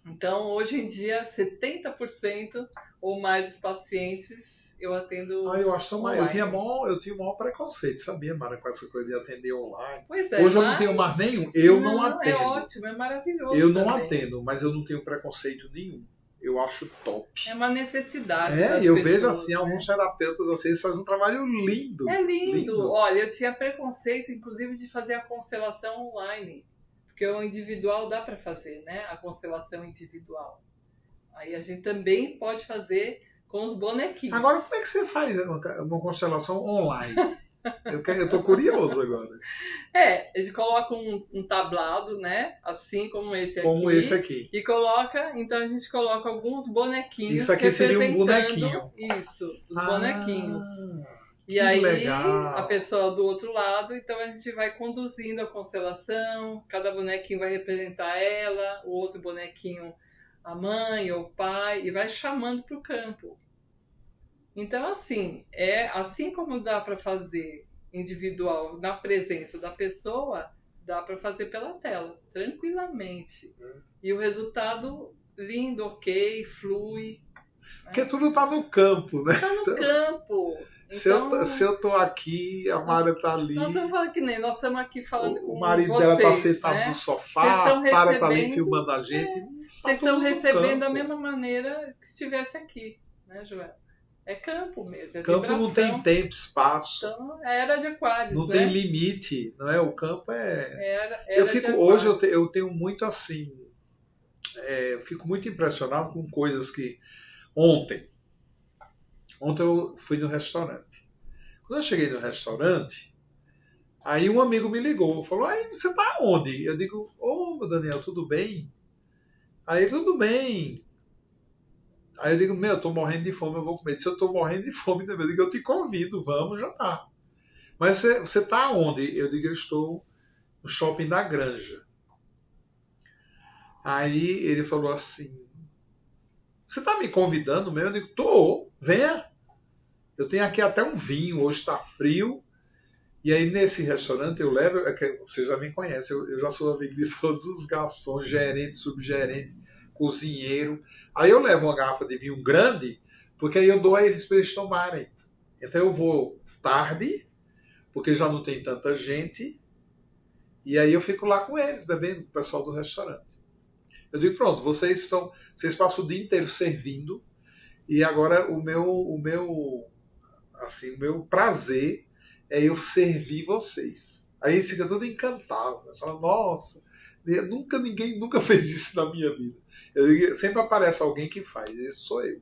Então, hoje em dia, 70% ou mais dos pacientes eu atendo Ah, eu acho tão mais. online. Eu tinha o maior preconceito, sabia, Mara, com essa coisa de atender online. Pois é, Hoje eu não mas tenho mais nenhum. Eu não é atendo. ótimo, é maravilhoso Eu não também. atendo, mas eu não tenho preconceito nenhum. Eu acho top. É uma necessidade das Eu pessoas, vejo assim, né? alguns terapeutas assim, eles fazem um trabalho lindo. É lindo. Olha, eu tinha preconceito, inclusive, de fazer a constelação online. Porque o individual dá para fazer, né? A constelação individual. Aí a gente também pode fazer com os bonequinhos. Agora, como é que você faz uma constelação online? Eu tô curioso agora. A gente coloca um tablado, né? Assim como esse aqui. Como esse aqui. E coloca, então a gente coloca alguns bonequinhos. Isso aqui seria um representando bonequinho. Isso, os bonequinhos. E que aí legal. a pessoa do outro lado, então a gente vai conduzindo a constelação, cada bonequinho vai representar ela, o outro bonequinho a mãe ou o pai, e vai chamando para o campo. Então, assim, assim como dá para fazer individual na presença da pessoa, dá para fazer pela tela, tranquilamente. E o resultado lindo, ok, flui. Porque tudo tá no campo, né? Tá no campo. Então, se eu tô aqui, a Mara tá ali. Nós estamos falando que nem, nós estamos aqui falando com o marido vocês, dela tá sentado né? no sofá, a Sara tá ali recebendo, filmando a gente. Vocês estão recebendo da campo. mesma maneira que estivesse aqui, né, Joel? É campo mesmo, é Campo vibração. não tem tempo, espaço. Então, é era de Aquários, não né? tem limite, não é? O campo Era hoje eu tenho muito assim, eu fico muito impressionado com coisas que ontem eu fui no restaurante. Quando eu cheguei no restaurante, aí um amigo me ligou, falou: "Aí você tá onde?" Eu digo: "Ô, Daniel, tudo bem?" Aí, tudo bem. Aí eu digo: eu tô morrendo de fome, eu vou comer. Se eu tô morrendo de fome, eu digo: eu te convido, vamos jantar. Mas você tá onde? Eu digo: eu estou no shopping da Granja. Aí ele falou assim: você tá me convidando mesmo? Eu digo: tô, venha. Eu tenho aqui até um vinho, hoje tá frio. E aí nesse restaurante eu levo, você já me conhece, eu já sou amigo de todos os garçons, gerente, subgerente, cozinheiro. Aí eu levo uma garrafa de vinho grande, porque aí eu dou a eles para eles tomarem. Então eu vou tarde, porque já não tem tanta gente, e aí eu fico lá com eles, bebendo, com o pessoal do restaurante. Eu digo: pronto, vocês passam o dia inteiro servindo, e agora o meu prazer é eu servir vocês. Aí eles ficam todos encantados. Né? Falam: nossa, ninguém nunca fez isso na minha vida. Sempre aparece alguém que faz, esse sou eu.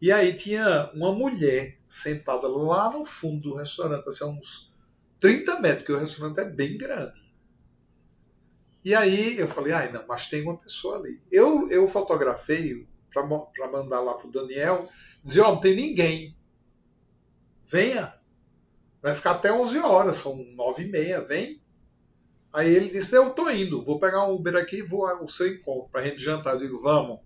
E aí tinha uma mulher sentada lá no fundo do restaurante, assim, a uns 30 metros, porque o restaurante é bem grande. E aí eu falei: não, mas tem uma pessoa ali. Eu fotografei para mandar lá pro Daniel, dizer: não tem ninguém. Venha. Vai ficar até 11 horas, são 9h30, vem. Aí ele disse: eu tô indo, vou pegar um Uber aqui e vou ao seu encontro, pra gente jantar. Eu digo: vamos.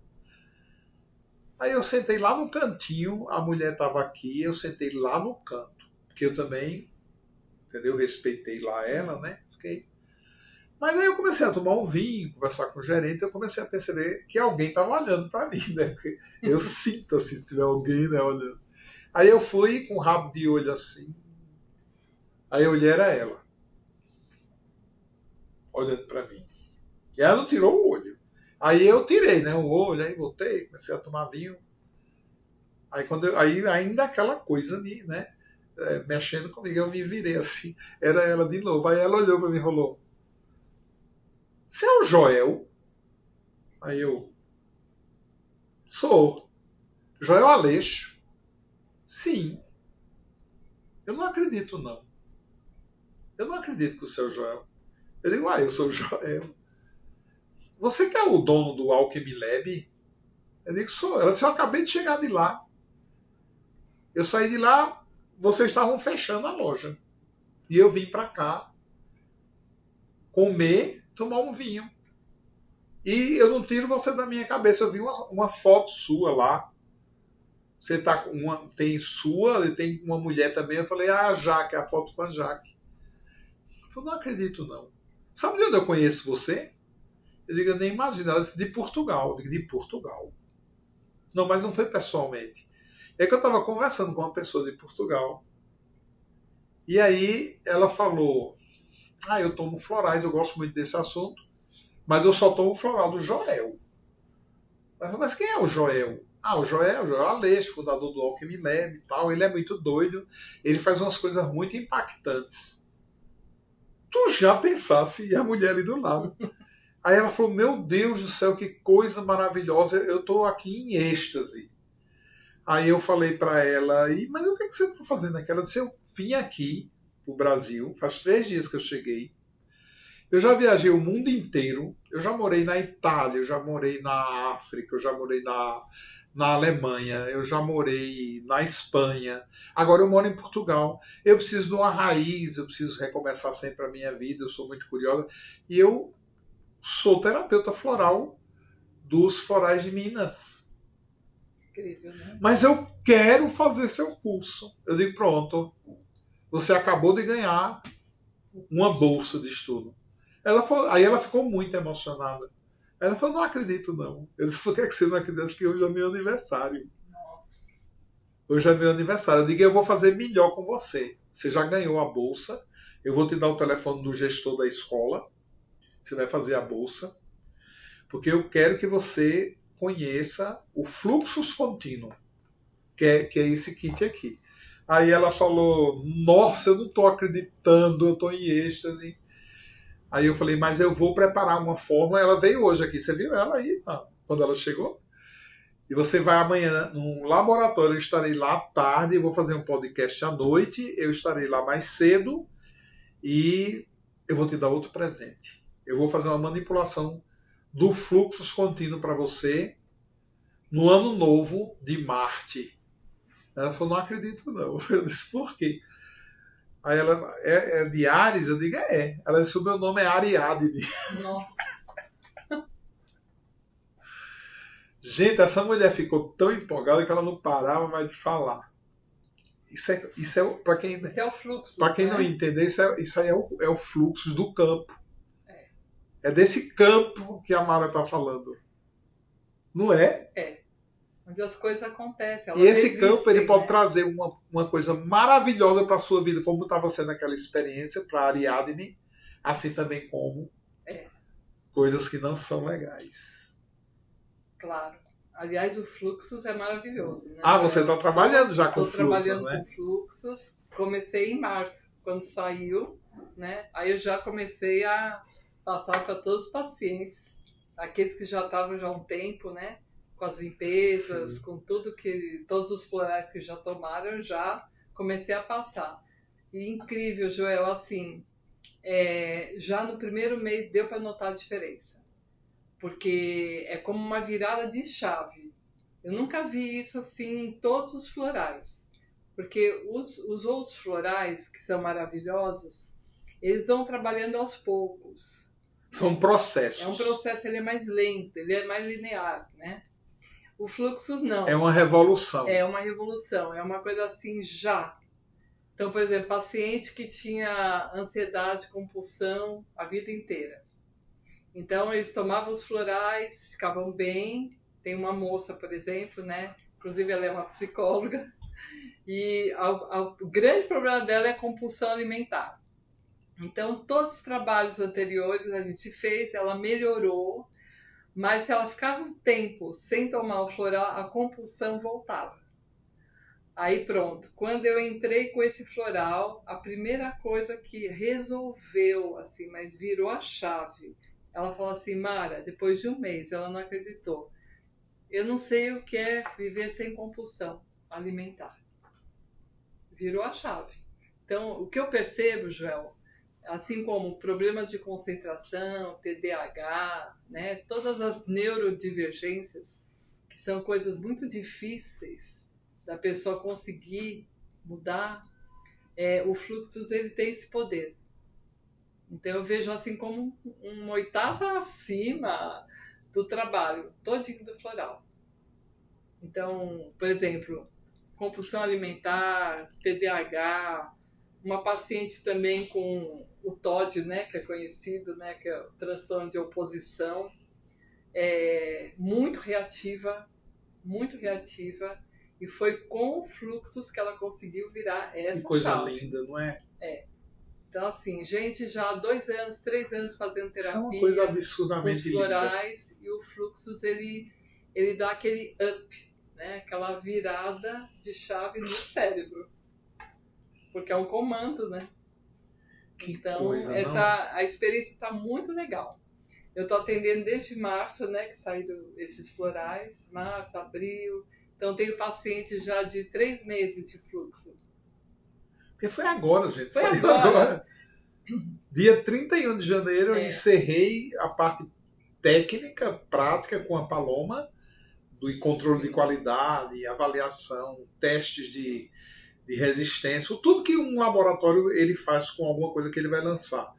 Aí eu sentei lá no cantinho, a mulher estava aqui, eu sentei lá no canto, porque eu também, entendeu? Respeitei lá ela, né? Fiquei. Mas aí eu comecei a tomar um vinho, conversar com o gerente, eu comecei a perceber que alguém estava olhando para mim, né? Porque eu sinto assim, se tiver alguém, né, olhando. Aí eu fui com o rabo de olho assim, aí eu olhei, era ela, olhando para mim. E ela não tirou o olho. Aí eu tirei, né, o olho, aí voltei, comecei a tomar vinho. Aí ainda aquela coisa ali, né, mexendo comigo, eu me virei assim, era ela de novo. Aí ela olhou para mim e falou: você é o Joel? Aí eu: sou. Joel Aleixo. Sim. Eu não acredito, não. Eu não acredito que o seu Joel. Eu digo: eu sou o Joel. Você que é o dono do Alchemy Lab? Eu digo: sou. Ela disse: eu acabei de chegar de lá. Eu saí de lá, vocês estavam fechando a loja. E eu vim para cá comer tomar um vinho. E eu não tiro você da minha cabeça. Eu vi uma foto sua lá. Você tá com tem sua, e tem uma mulher também. Eu falei, a Jaque, a foto com a Jaque. Eu falei, não acredito não. Sabe de onde eu conheço você? Eu digo, eu nem imagino. Ela disse, de Portugal. Eu digo, de Portugal. Não, mas não foi pessoalmente. É que eu estava conversando com uma pessoa de Portugal. E aí ela falou, eu tomo florais, eu gosto muito desse assunto, mas eu só tomo floral do Joel. Eu falei, mas quem é o Joel? O Joel Aleixo, fundador do Alchemy Lab e tal. Ele é muito doido, ele faz umas coisas muito impactantes. Tu já pensasse, e a mulher ali do lado. Aí ela falou, meu Deus do céu, que coisa maravilhosa, eu estou aqui em êxtase. Aí eu falei para ela, mas o que você está fazendo aqui? Ela disse, eu vim aqui pro Brasil, faz 3 dias que eu cheguei. Eu já viajei o mundo inteiro, eu já morei na Itália, eu já morei na África, eu já morei na Alemanha, eu já morei na Espanha, agora eu moro em Portugal. Eu preciso de uma raiz, eu preciso recomeçar sempre a minha vida, eu sou muito curiosa. E eu sou terapeuta floral dos Florais de Minas. Incrível, né? Mas eu quero fazer seu curso. Eu digo, pronto, você acabou de ganhar uma bolsa de estudo. Aí ela ficou muito emocionada. Ela falou, não acredito não. Eu disse, por que você não acredita? Porque hoje é meu aniversário. Hoje é meu aniversário. Eu digo, eu vou fazer melhor com você. Você já ganhou a bolsa. Eu vou te dar o telefone do gestor da escola. Você vai fazer a bolsa. Porque eu quero que você conheça o Fluxus Contínuo, que é esse kit aqui. Aí ela falou, nossa, eu não estou acreditando, eu estou em êxtase. Aí eu falei, mas eu vou preparar uma forma. Ela veio hoje aqui, você viu ela aí, quando ela chegou? E você vai amanhã num laboratório, eu estarei lá à tarde, eu vou fazer um podcast à noite, eu estarei lá mais cedo e eu vou te dar outro presente. Eu vou fazer uma manipulação do Fluxus Contínuo para você no ano novo de Marte. Ela falou, não acredito não. Eu disse, por quê? Aí ela, é de Ares? Eu digo, é. Ela disse, o meu nome é Ariadne. Não. Gente, essa mulher ficou tão empolgada que ela não parava mais de falar. Isso é para quem, Isso é o fluxo. para quem né? não entender, isso aí é o fluxo do campo. É desse campo que a Mara está falando. Não é? É. Onde as coisas acontecem. E esse campo ele pode né? trazer uma coisa maravilhosa para a sua vida, como estava sendo aquela experiência para a Ariadne, assim também como coisas que não são legais. Claro. Aliás, o Fluxus é maravilhoso. Né? Você está trabalhando já com Estou trabalhando né? com Fluxus. Comecei em março, quando saiu. Né? Aí eu já comecei a passar para todos os pacientes. Aqueles que já estavam já há um tempo, né? Com as limpezas, Sim. com todos os florais que já tomaram, eu já comecei a passar. E incrível, Joel, assim, já no primeiro mês deu para notar a diferença. Porque é como uma virada de chave. Eu nunca vi isso assim em todos os florais. Porque os outros florais, que são maravilhosos, eles vão trabalhando aos poucos. São processos. É um processo, ele é mais lento, ele é mais linear, né? O fluxo não. É uma revolução. É uma revolução, é uma coisa assim já. Então, por exemplo, paciente que tinha ansiedade, compulsão a vida inteira. Então, eles tomavam os florais, ficavam bem. Tem uma moça, por exemplo, né? Inclusive, ela é uma psicóloga. E o grande problema dela é a compulsão alimentar. Então, todos os trabalhos anteriores a gente fez, ela melhorou. Mas se ela ficava um tempo sem tomar o floral, a compulsão voltava. Aí pronto, quando eu entrei com esse floral, a primeira coisa que resolveu, assim, mas virou a chave, ela falou assim, Mara, depois de um mês, ela não acreditou. Eu não sei o que é viver sem compulsão alimentar. Virou a chave. Então, o que eu percebo, Joel, assim como problemas de concentração, TDAH, né, todas as neurodivergências, que são coisas muito difíceis da pessoa conseguir mudar, o fluxo ele tem esse poder. Então eu vejo assim como uma oitava acima do trabalho todinho do floral. Então, por exemplo, compulsão alimentar, TDAH, uma paciente também com o TOD, né, que é conhecido, né, que é o transtorno de oposição, muito reativa, e foi com fluxos que ela conseguiu virar essa Que coisa chave. linda, não é? Então, assim, gente já há 2 anos, 3 anos fazendo terapia, isso é uma coisa com absurdamente os florais, e o fluxus, ele dá aquele up, né? Aquela virada de chave no cérebro. Porque é um comando, né? Que então, coisa, a experiência está muito legal. Eu estou atendendo desde março, né? Que saíram esses florais, março, abril. Então, tenho pacientes já de 3 meses de fluxo. Porque foi agora, gente. Foi Saiu agora. Dia 31 de janeiro eu encerrei a parte técnica, prática com a Paloma, do controle de qualidade, avaliação, testes de resistência, tudo que um laboratório ele faz com alguma coisa que ele vai lançar.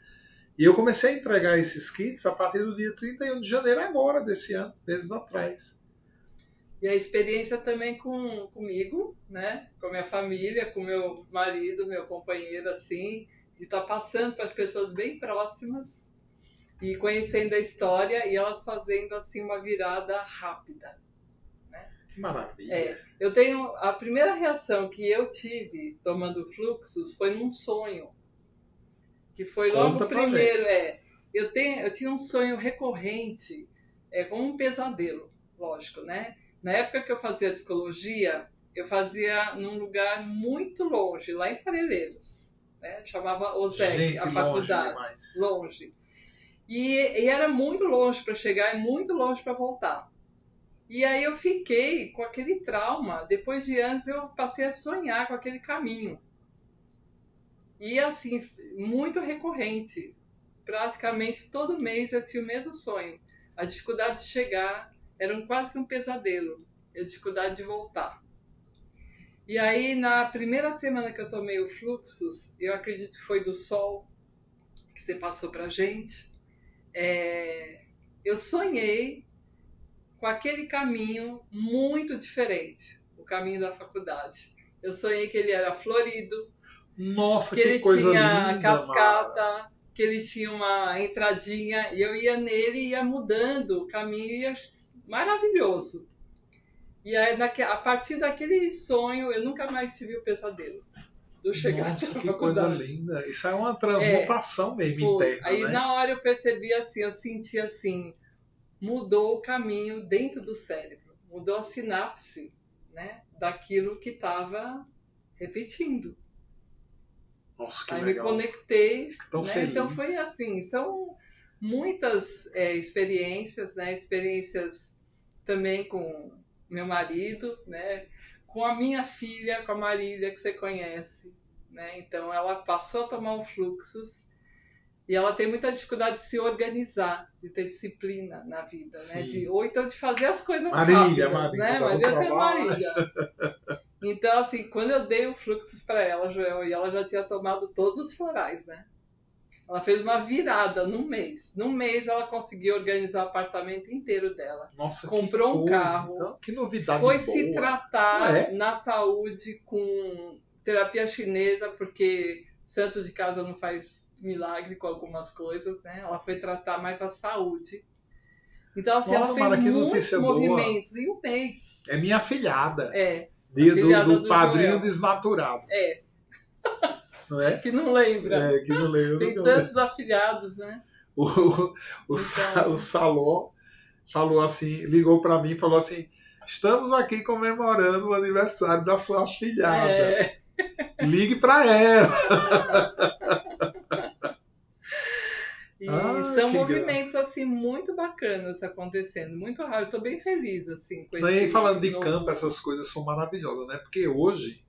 E eu comecei a entregar esses kits a partir do dia 31 de janeiro agora desse ano, meses atrás. E a experiência também comigo, né? Com a minha família, com meu marido, meu companheiro, assim, de estar passando para as pessoas bem próximas e conhecendo a história e elas fazendo assim uma virada rápida. Né? Que maravilha! Eu tenho a primeira reação que eu tive tomando fluxos foi num sonho, que foi logo primeiro. Eu tinha um sonho recorrente, como um pesadelo, lógico, né? Na época que eu fazia psicologia, eu fazia num lugar muito longe, lá em Parelheiros. Né? Chamava OSEC, a faculdade. Longe. E era muito longe para chegar e muito longe para voltar. E aí eu fiquei com aquele trauma. Depois de anos eu passei a sonhar com aquele caminho. E assim, muito recorrente. Praticamente todo mês eu tinha o mesmo sonho. A dificuldade de chegar era quase que um pesadelo. A dificuldade de voltar. E aí, na primeira semana que eu tomei o fluxus, eu acredito que foi do sol que você passou pra gente, eu sonhei com aquele caminho muito diferente, o caminho da faculdade. Eu sonhei que ele era florido, nossa, que ele coisa tinha linda, cascata, Mara. Que ele tinha uma entradinha, e eu ia nele e ia mudando o caminho, ia maravilhoso. E aí, a partir daquele sonho, eu nunca mais tive o pesadelo do chegar Nossa, na que faculdade. coisa linda. Isso é uma transmutação mesmo interna, aí, né? na hora eu percebi assim, eu senti assim, mudou o caminho dentro do cérebro, mudou a sinapse, né, daquilo que estava repetindo. Nossa, que aí legal. Me conectei, tão né? Feliz. Então foi assim, são muitas experiências, né? Experiências também com meu marido, né? Com a minha filha, com a Marília, que você conhece, né? Então ela passou a tomar o fluxus e ela tem muita dificuldade de se organizar, de ter disciplina na vida, né? Ou então de fazer as coisas rápidas, né? Marília. Então, assim, quando eu dei o fluxus para ela, Joel, e ela já tinha tomado todos os florais, né? Ela fez uma virada num mês. Num mês ela conseguiu organizar o apartamento inteiro dela. Nossa, comprou um carro. Então, que novidade foi boa. Se tratar na saúde com terapia chinesa, porque santo de casa não faz milagre com algumas coisas, né? Ela foi tratar mais a saúde. Então, assim, ela fez muitos movimentos em um mês. É minha afilhada. Do padrinho Joel. Desnaturado. Não é? Que não lembra. Que não lembra. Tem tantos afilhados, né? O Salom falou assim, ligou para mim e falou assim: estamos aqui comemorando o aniversário da sua afilhada. Ligue para ela. E são movimentos assim muito bacanas acontecendo, muito raro. Eu tô bem feliz assim com isso. Falando de campo, essas coisas são maravilhosas, né? Porque hoje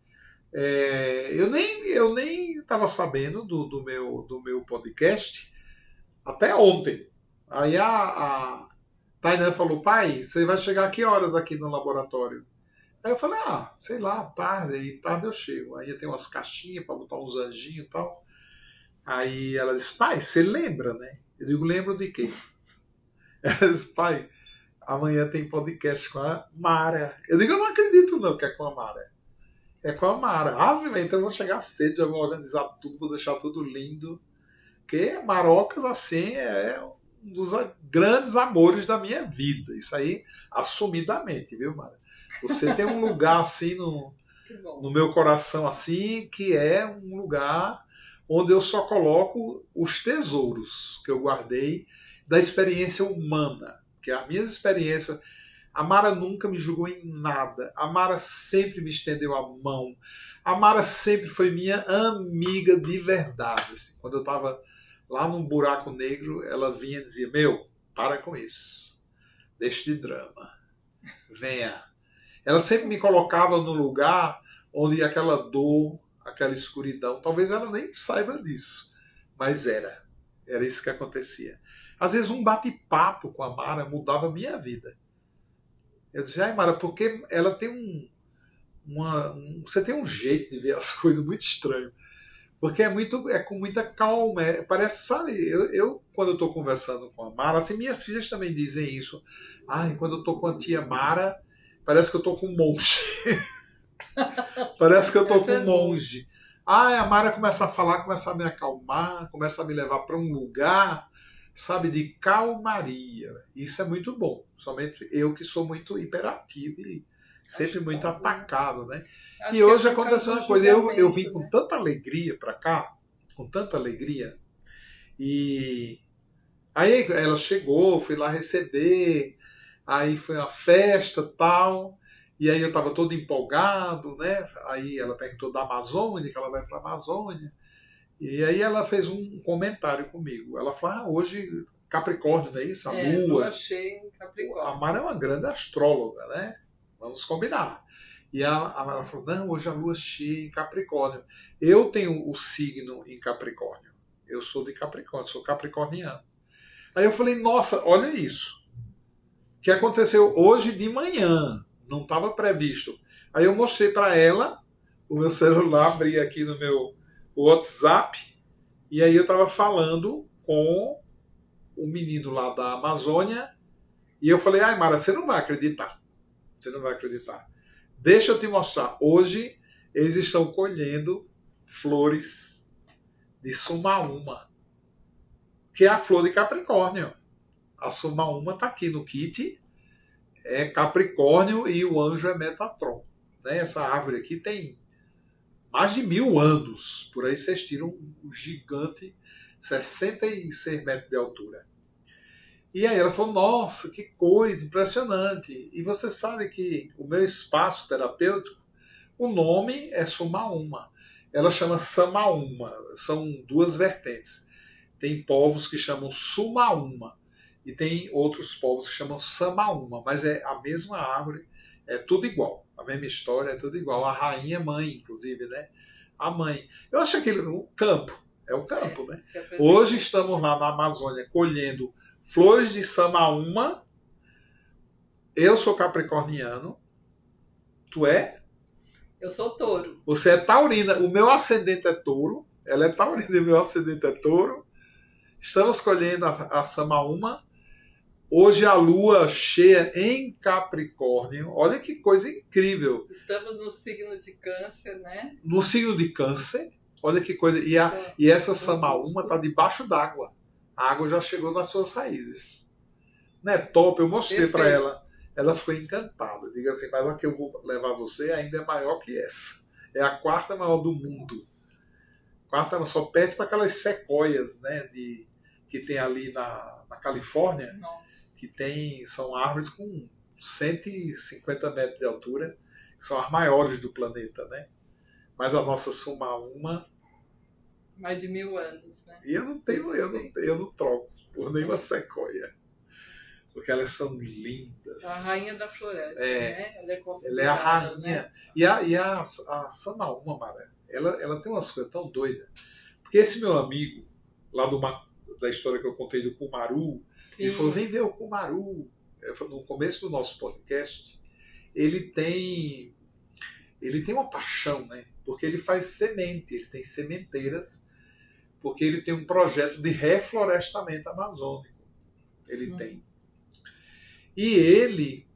eu nem estava sabendo do meu podcast até ontem. Aí a Tainan falou: pai, você vai chegar a que horas aqui no laboratório? Aí eu falei: sei lá, tarde eu chego. Aí tem umas caixinhas para botar uns anjinhos e tal. Aí ela disse, pai, você lembra, né? Eu digo, lembro de quê? Ela disse, pai, amanhã tem podcast com a Mara. Eu digo, eu não acredito não que é com a Mara. É com a Mara. Ah, então eu vou chegar cedo, já vou organizar tudo, vou deixar tudo lindo. Porque Marocas, assim, é um dos grandes amores da minha vida. Isso aí, assumidamente, viu, Mara? Você tem um lugar, assim, no meu coração, assim, que é um lugar onde eu só coloco os tesouros que eu guardei da experiência humana. Que as minhas experiências... A Mara nunca me julgou em nada. A Mara sempre me estendeu a mão. A Mara sempre foi minha amiga de verdade. Assim, quando eu estava lá num buraco negro, ela vinha e dizia, meu, para com isso. Deixa de drama. Venha. Ela sempre me colocava no lugar onde aquela dor, aquela escuridão, talvez ela nem saiba disso, mas era. Era isso que acontecia. Às vezes um bate-papo com a Mara mudava a minha vida. Eu dizia, ai Mara, porque ela tem você tem um jeito de ver as coisas muito estranho. Porque é com muita calma. Parece, sabe, quando eu estou conversando com a Mara, assim, minhas filhas também dizem isso. Ai, quando eu estou com a tia Mara, parece que eu estou com um monge. Parece que eu estou com um monge. Ai, a Mara começa a falar, começa a me acalmar, começa a me levar para um lugar, sabe, de calmaria. Isso é muito bom. Somente eu que sou muito hiperativo e sempre muito atacado, né? E hoje aconteceu uma coisa, eu vim com tanta alegria para cá, com tanta alegria, e aí ela chegou, fui lá receber, aí foi uma festa tal, e aí eu estava todo empolgado, né? Aí ela perguntou da Amazônia, que ela vai para a Amazônia, e aí ela fez um comentário comigo. Ela falou, hoje Capricórnio, não é isso? A Lua. Lua cheia em Capricórnio. A Mara é uma grande astróloga, né? Vamos combinar. E a Mara falou, não, hoje a Lua cheia em Capricórnio. Eu tenho o signo em Capricórnio. Eu sou de Capricórnio, sou capricorniano. Aí eu falei, nossa, olha isso. Que aconteceu hoje de manhã. Não estava previsto. Aí eu mostrei para ela o meu celular, abri aqui no meu WhatsApp, e aí eu estava falando com o menino lá da Amazônia, e eu falei, ai Mara, você não vai acreditar. Você não vai acreditar. Deixa eu te mostrar. Hoje eles estão colhendo flores de sumaúma, que é a flor de Capricórnio. A sumaúma está aqui no kit. É Capricórnio e o anjo é Metatron. Né? Essa árvore aqui tem mais de 1000 anos. Por aí vocês tiram um gigante, 66 metros de altura. E aí ela falou, nossa, que coisa impressionante. E você sabe que o meu espaço terapêutico, o nome é Sumaúma. Ela chama Samaúma. São duas vertentes. Tem povos que chamam Sumaúma e tem outros povos que chamam Samaúma. Mas é a mesma árvore, é tudo igual. A mesma história, é tudo igual. A rainha mãe, inclusive, né? A mãe. Eu acho que o campo, é o campo, né? Hoje estamos lá na Amazônia colhendo flores de Samaúma. Eu sou capricorniano. Tu é? Eu sou touro. Você é taurina. O meu ascendente é touro. Ela é taurina e o meu ascendente é touro. Estamos colhendo a Samaúma. Hoje a lua cheia em Capricórnio. Olha que coisa incrível. Estamos no signo de Câncer, né? No signo de Câncer. Olha que coisa. E essa Samaúma está debaixo d'água. A água já chegou nas suas raízes. Não é top? Eu mostrei para ela. Ela ficou encantada. Diga assim, mas a que eu vou levar você ainda é maior que essa. É a quarta maior do mundo. Quarta, só perto para aquelas sequoias, né, que tem ali na Califórnia. Não. Que são árvores com 150 metros de altura. Que são as maiores do planeta, né? Mas a nossa Sumaúma... Mais de 1000 anos, né? E eu não troco por nenhuma sequoia. Porque elas são lindas. A rainha da floresta, né? Ela é a rainha. Né? E a Samaúma, Mara, ela tem umas coisas tão doidas. Porque esse meu amigo, lá da história que eu contei do Cumaru, ele falou, vem ver o Cumaru. No começo do nosso podcast, ele tem uma paixão, né? Porque ele faz semente, ele tem sementeiras, porque ele tem um projeto de reflorestamento amazônico. Ele tem. E ele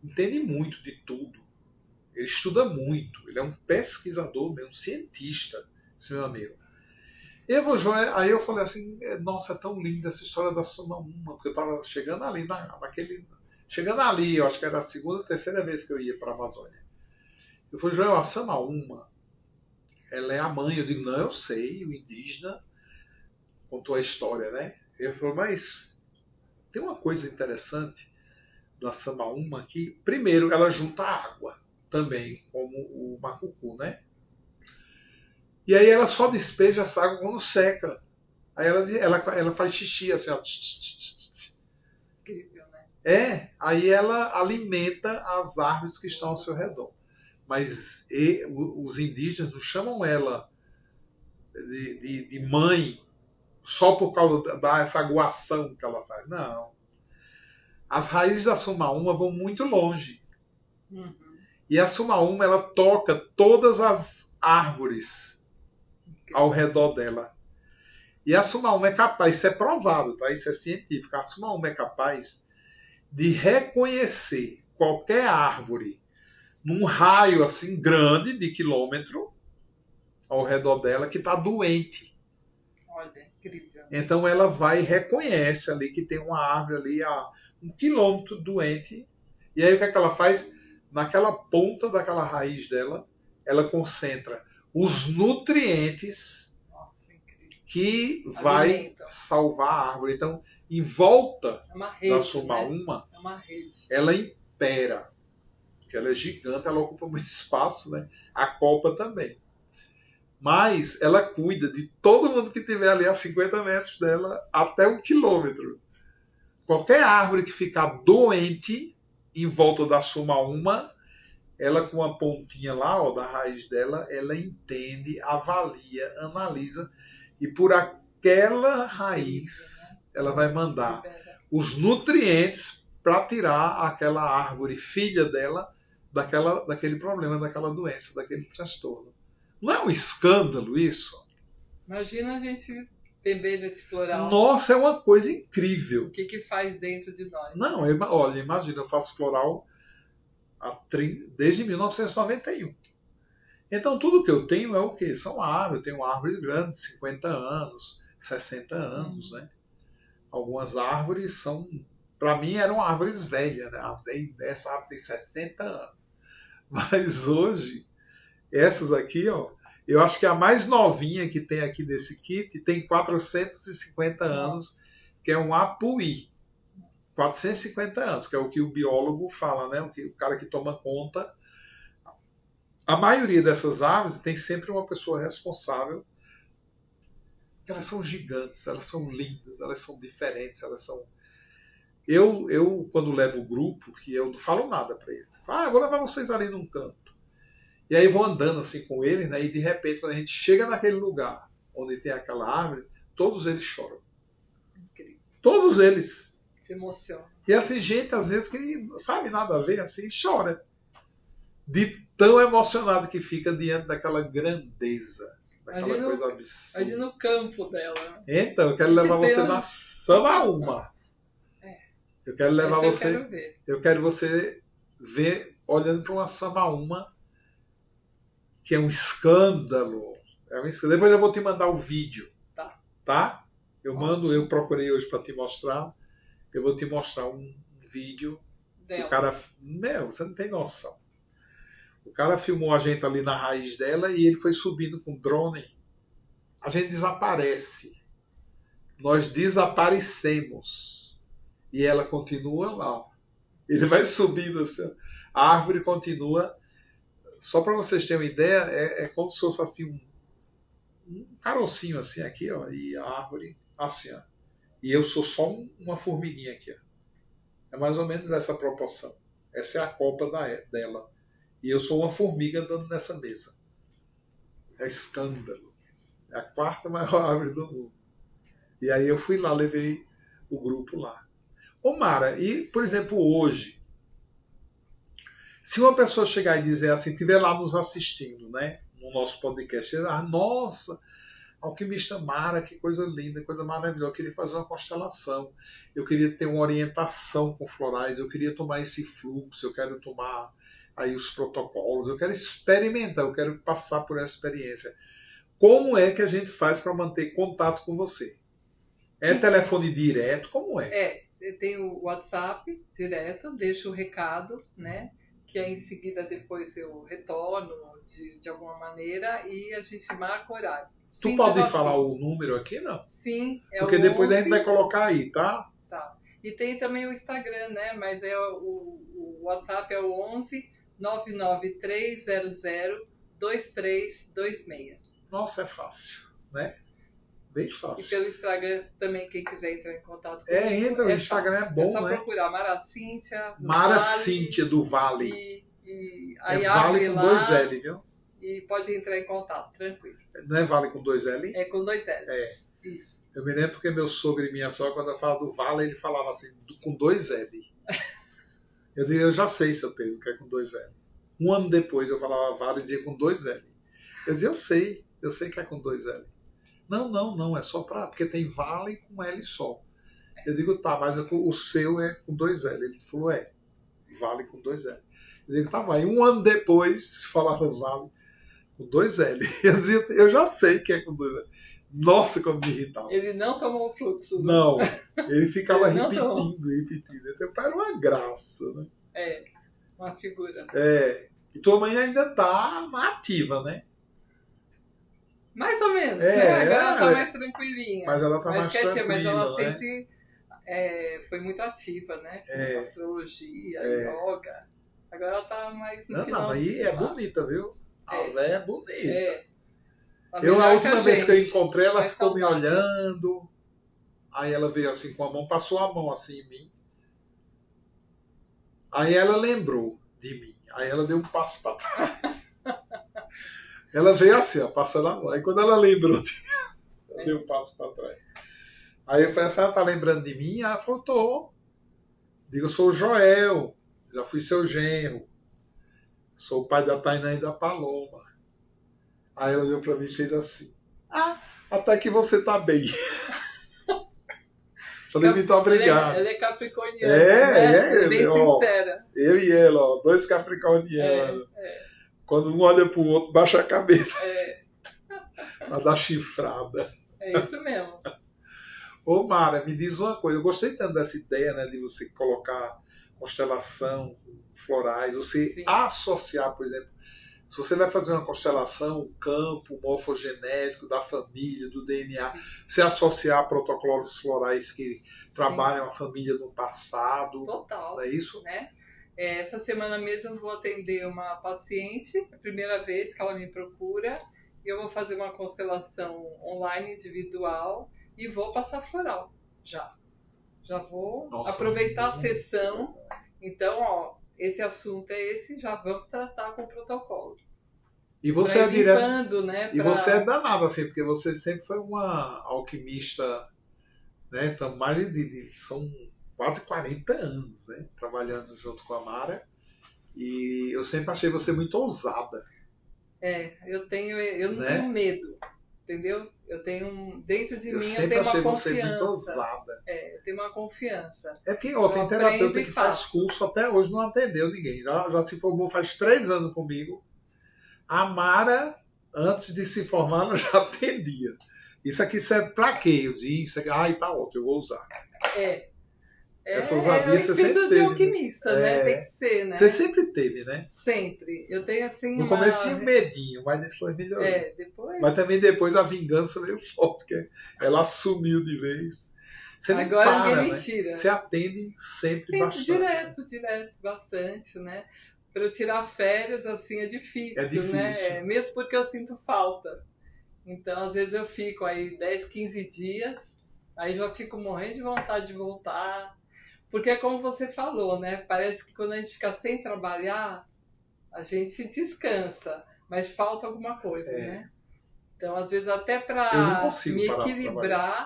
entende muito de tudo. Ele estuda muito. Ele é um pesquisador, um cientista, esse meu amigo. Aí eu falei assim, nossa, é tão linda essa história da Samaúma, porque eu estava chegando ali, chegando ali, eu acho que era a segunda ou terceira vez que eu ia para a Amazônia. Eu falei, Joel, a Samaúma, ela é a mãe. Eu digo, não, eu sei, o indígena contou a história, né? Eu falei, mas tem uma coisa interessante da Samaúma aqui. Primeiro, ela junta água também, como o macucu, né? E aí ela só despeja essa água quando seca. Aí ela faz xixi, assim, ó. Incrível, né? Aí ela alimenta as árvores que estão ao seu redor. Mas os indígenas não chamam ela de mãe só por causa dessa aguação que ela faz. Não. As raízes da Samaúma vão muito longe. Uhum. E a Samaúma, ela toca todas as árvores ao redor dela. E a Samaúma é capaz, isso é provado, tá? Isso é científico. A Samaúma é capaz de reconhecer qualquer árvore num raio assim grande de quilômetro ao redor dela que está doente. Olha, incrível. Então ela vai e reconhece ali que tem uma árvore ali a 1 quilômetro doente. E aí o que é que ela faz? Naquela ponta daquela raiz dela, ela concentra os nutrientes que vai salvar a árvore. Então, em volta da Samaúma, ela impera. Porque ela é gigante, ela ocupa muito espaço, né? A copa também. Mas ela cuida de todo mundo que estiver ali a 50 metros dela até 1 quilômetro. Qualquer árvore que ficar doente em volta da Samaúma, ela com a pontinha lá, ó, da raiz dela, ela entende, avalia, analisa, e por aquela raiz ela vai mandar os nutrientes para tirar aquela árvore filha dela daquele problema, daquela doença, daquele transtorno. Não é um escândalo isso? Imagina a gente beber desse floral. Nossa, é uma coisa incrível. O que faz dentro de nós? Não, olha, imagina, eu faço floral desde 1991. Então tudo que eu tenho é o quê? São árvores. Eu tenho árvores grandes, 50 anos, 60 anos, né? Algumas árvores são, para mim, eram árvores velhas, né? Essa árvore tem 60 anos. Mas hoje, essas aqui, ó, eu acho que a mais novinha que tem aqui desse kit tem 450 anos, que é um apuí. 450 anos, que é o que o biólogo fala, né? O cara que toma conta. A maioria dessas árvores tem sempre uma pessoa responsável. Elas são gigantes, elas são lindas, elas são diferentes, elas são... Eu quando levo o grupo, que eu não falo nada para eles. Eu vou levar vocês ali num canto. E aí vou andando assim com eles, né? E de repente, quando a gente chega naquele lugar onde tem aquela árvore, todos eles choram. Incrível. Todos eles. Se emociona. E assim, gente, às vezes, que não sabe nada a ver, assim, chora. De tão emocionado que fica diante daquela grandeza, daquela coisa absurda. Imagina o campo dela. Então, eu quero levar você na Samaúma. Eu quero levar você. Eu quero você ver, olhando para uma Samaúma, que é um escândalo. Depois eu vou te mandar o vídeo. Tá? Eu procurei hoje para te mostrar. Eu vou te mostrar um vídeo. O cara. Você não tem noção. O cara filmou a gente ali na raiz dela e ele foi subindo com drone. A gente desaparece. Nós desaparecemos. E ela continua lá. Ele vai subindo assim. A árvore continua. Só para vocês terem uma ideia, é como se fosse assim um carocinho assim aqui, ó, e a árvore assim, ó. E eu sou só uma formiguinha aqui, ó. É mais ou menos essa proporção. Essa é a copa dela. E eu sou uma formiga andando nessa mesa. É escândalo. É a 4ª maior árvore do mundo. E aí eu fui lá, levei o grupo lá. Ô Mara, e por exemplo hoje, se uma pessoa chegar e dizer assim, estiver lá nos assistindo, né, no nosso podcast, nossa, Alquimista Mara, que coisa linda, coisa maravilhosa. Eu queria fazer uma constelação. Eu queria ter uma orientação com florais. Eu queria tomar esse fluxo. Eu quero tomar aí os protocolos. Eu quero experimentar. Eu quero passar por essa experiência. Como é que a gente faz para manter contato com você? É telefone direto? Como é? Eu tenho o WhatsApp direto, deixo o recado, né? Que aí em seguida depois eu retorno de alguma maneira e a gente marca o horário. Tu pode falar o número aqui, não? Sim, porque depois a gente vai colocar aí, tá? Tá. E tem também o Instagram, né? Mas o WhatsApp é o 11 99300 2326. Nossa, é fácil, né? Bem E fácil. pelo Instagram também, quem quiser entrar em contato comigo. Entra, o Instagram é bom, é só né? procurar Mara Cíntia. Mara Cíntia do Vale. E aí Vale com lá, 2L, viu? E pode entrar em contato, tranquilo. Não é Vale com 2L? É com 2L. Isso. Eu me lembro porque meu sogro e minha sogra, quando eu falava do Vale, ele falava assim, com 2L. Eu dizia, eu já sei, seu Pedro, que é com 2L. Um ano depois eu falava Vale e dizia com 2L. Eu dizia, eu sei que é com 2L. Não, é só porque tem Vale com L só. Eu digo, tá, mas o seu é com 2L. Ele falou, Vale com 2L. Eu digo, tá, vai. Um ano depois falava Vale com 2L. Eu dizia, eu já sei que é com 2L. Nossa, como me irritava. Ele não tomou o fluxo. Não, ele ficava ele repetindo. Então, era uma graça, né? Uma figura. E tua mãe ainda tá na ativa, né? Mais ou menos, né? Agora ela tá mais tranquilinha. Mas ela tá mais tranquila, mas ela né? sempre foi muito ativa, né? Com astrologia, yoga. Agora ela tá mais no final. Não, aí é bonita, viu? A véia é bonita. A última vez que eu encontrei, ela ficou me olhando. Aí ela veio assim com a mão, passou a mão assim em mim. Aí ela lembrou de mim. Aí ela deu um passo para trás. Ela veio assim, ó, passando a mão. Aí quando ela lembrou de mim, ela deu um passo para trás. Aí eu falei, a senhora tá lembrando de mim? Ela falou, tô. Digo, eu sou o Joel, já fui seu genro. Sou o pai da Tainá e da Paloma. Aí ela olhou para mim e fez assim. Até que você tá bem. Falei, muito obrigado. Ela é capricorniana, né? Bem sincera. Eu e ela, ó, 2 capricornianos. Quando um olha pro outro, baixa a cabeça. Pra dar chifrada. É isso mesmo. Ô Mara, me diz uma coisa. Eu gostei tanto dessa ideia, né, de você colocar constelação, florais, você associar, por exemplo, se você vai fazer uma constelação, o campo morfogenético da família, do DNA, você associar protocolos florais que trabalham a família no passado. Total. Não é isso? Né? Essa semana mesmo eu vou atender uma paciente, a primeira vez que ela me procura, e eu vou fazer uma constelação online individual e vou passar floral. Já vou aproveitar a sessão. Então, ó, esse assunto é esse, já vamos tratar com o protocolo. E você é direto, né, e você é danado, assim, porque você sempre foi uma alquimista, né? Então, são quase 40 anos, né? Trabalhando junto com a Mara. E eu sempre achei você muito ousada. Eu não tenho medo, entendeu? Eu tenho dentro de mim, eu sempre tenho achei uma você confiança. muito ousada. Eu tenho uma confiança. Que tem terapeuta que faz curso até hoje, não atendeu ninguém. Já se formou faz 3 anos comigo. A Mara, antes de se formar, ela já atendia. Isso aqui serve pra quê? Eu disse, isso aqui, tá ótimo, eu vou usar. Essa ousadia você sempre teve. De alquimista, né? Tem que ser, né? Você sempre teve, né? Sempre. Eu tenho assim. No começo tinha medinho, mas depois melhorou. Depois. Mas também depois a vingança veio forte, que ela assumiu de vez. Você não agora para, ninguém me né? tira. Você atende sempre bastante. Direto, bastante, né? Para eu tirar férias, assim, é difícil, né? Mesmo porque eu sinto falta. Então, às vezes eu fico aí 10, 15 dias, aí já fico morrendo de vontade de voltar. Porque é como você falou, né? Parece que quando a gente fica sem trabalhar, a gente descansa, mas falta alguma coisa, né? Então, às vezes, até para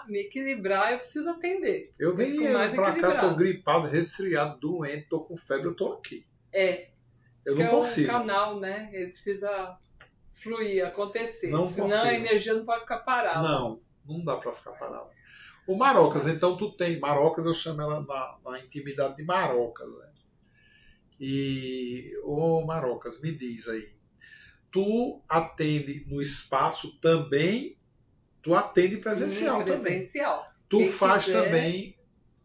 me equilibrar, eu preciso atender. Eu venho pra cá, tô gripado, resfriado, doente, tô com febre, eu tô aqui. Eu não consigo. É um canal, né? Ele precisa fluir, acontecer. Não Senão consigo. a energia não pode ficar parada. Não dá para ficar parado. O Marocas, então tu tem, Marocas eu chamo ela na intimidade de Marocas, né? E, ô Marocas, me diz aí, tu atende no espaço também, tu atende presencial. Sim, presencial. Também. Tu Quem faz quiser, também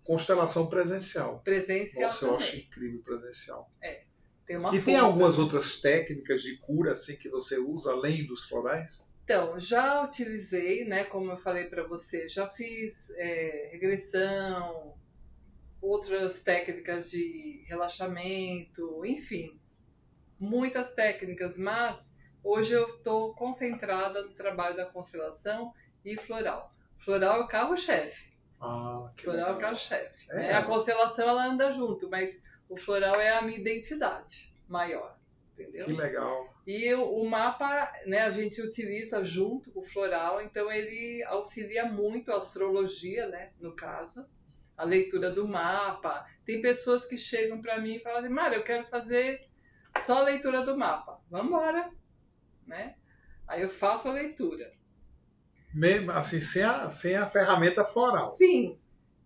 constelação presencial. Presencial Nossa, eu também. acho incrível presencial. Tem uma E tem força, algumas né? outras técnicas de cura assim que você usa além dos florais? Então, já utilizei, né, como eu falei para você, já fiz regressão, outras técnicas de relaxamento, enfim, muitas técnicas, mas hoje eu estou concentrada no trabalho da constelação e floral. Floral é o carro-chefe. Que Floral é legal. o carro-chefe. É. Né? A constelação ela anda junto, mas o floral é a minha identidade maior, entendeu? Que legal. E o mapa, né, a gente utiliza junto com o floral, então ele auxilia muito a astrologia, né, no caso, a leitura do mapa. Tem pessoas que chegam para mim e falam assim, Mara, eu quero fazer só a leitura do mapa. Vamos embora, né? Aí eu faço a leitura. Mesmo assim, sem a ferramenta floral. Sim.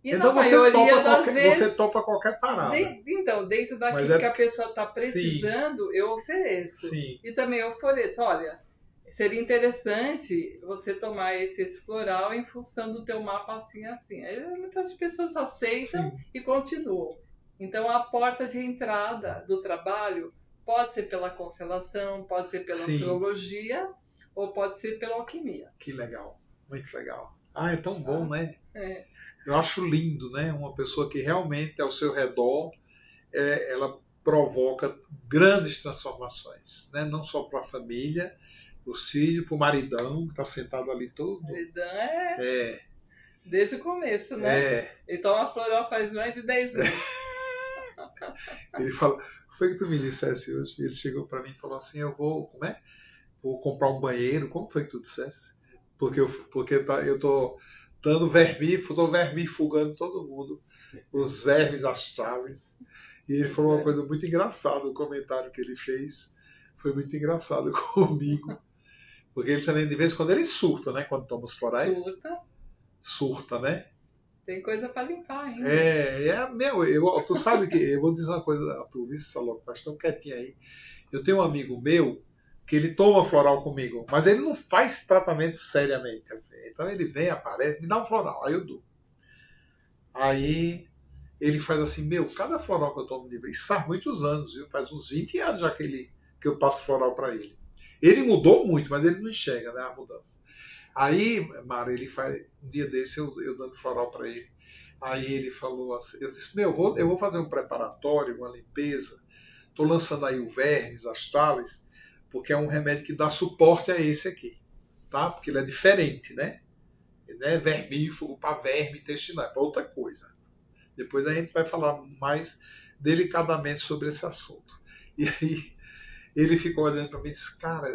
E então na maioria das qualquer, vezes... Você topa qualquer parada. Então, dentro daquilo que a pessoa está precisando, eu ofereço. Sim. E também eu ofereço, olha, seria interessante você tomar esse floral em função do teu mapa assim, assim. Aí muitas pessoas aceitam e continuam. Então, a porta de entrada do trabalho pode ser pela constelação, pode ser pela astrologia ou pode ser pela alquimia. Que legal, muito legal. É tão bom, né? É. Eu acho lindo, né? Uma pessoa que realmente ao seu redor, ela provoca grandes transformações, né? Não só para a família, para os filhos, para o maridão, que está sentado ali todo. O maridão desde o começo, né? Ele toma floral faz mais de 10 anos. Ele fala, o que foi que tu me dissesse hoje? Ele chegou para mim e falou assim, vou comprar um banheiro. Como foi que tu dissesse? Porque eu tô dando vermifugando todo mundo, os vermes astrais. E ele falou uma coisa muito engraçada, o comentário que ele fez foi muito engraçado comigo. Porque ele também, de vez em quando, ele surta, né? Quando toma os florais. Surta, né? Tem coisa para limpar ainda. Tu sabe que, eu vou dizer uma coisa, tu viu, Salô, tá tão quietinho aí. Eu tenho um amigo meu que ele toma floral comigo, mas ele não faz tratamento seriamente, assim. Então ele vem, aparece, me dá um floral, aí eu dou. Aí ele faz assim, cada floral que eu tomo de vez, isso faz muitos anos, viu? Faz uns 20 anos já que eu passo floral para ele. Ele mudou muito, mas ele não enxerga, né, a mudança. Aí, Mara, ele faz, um dia desse eu dando floral para ele. Aí ele falou assim, eu disse, eu vou fazer um preparatório, uma limpeza, estou lançando aí o vermes astrais, porque é um remédio que dá suporte a esse aqui, tá? Porque ele é diferente, né? Ele é vermífugo para verme intestinal, é para outra coisa. Depois a gente vai falar mais delicadamente sobre esse assunto. E aí ele ficou olhando para mim e disse, cara,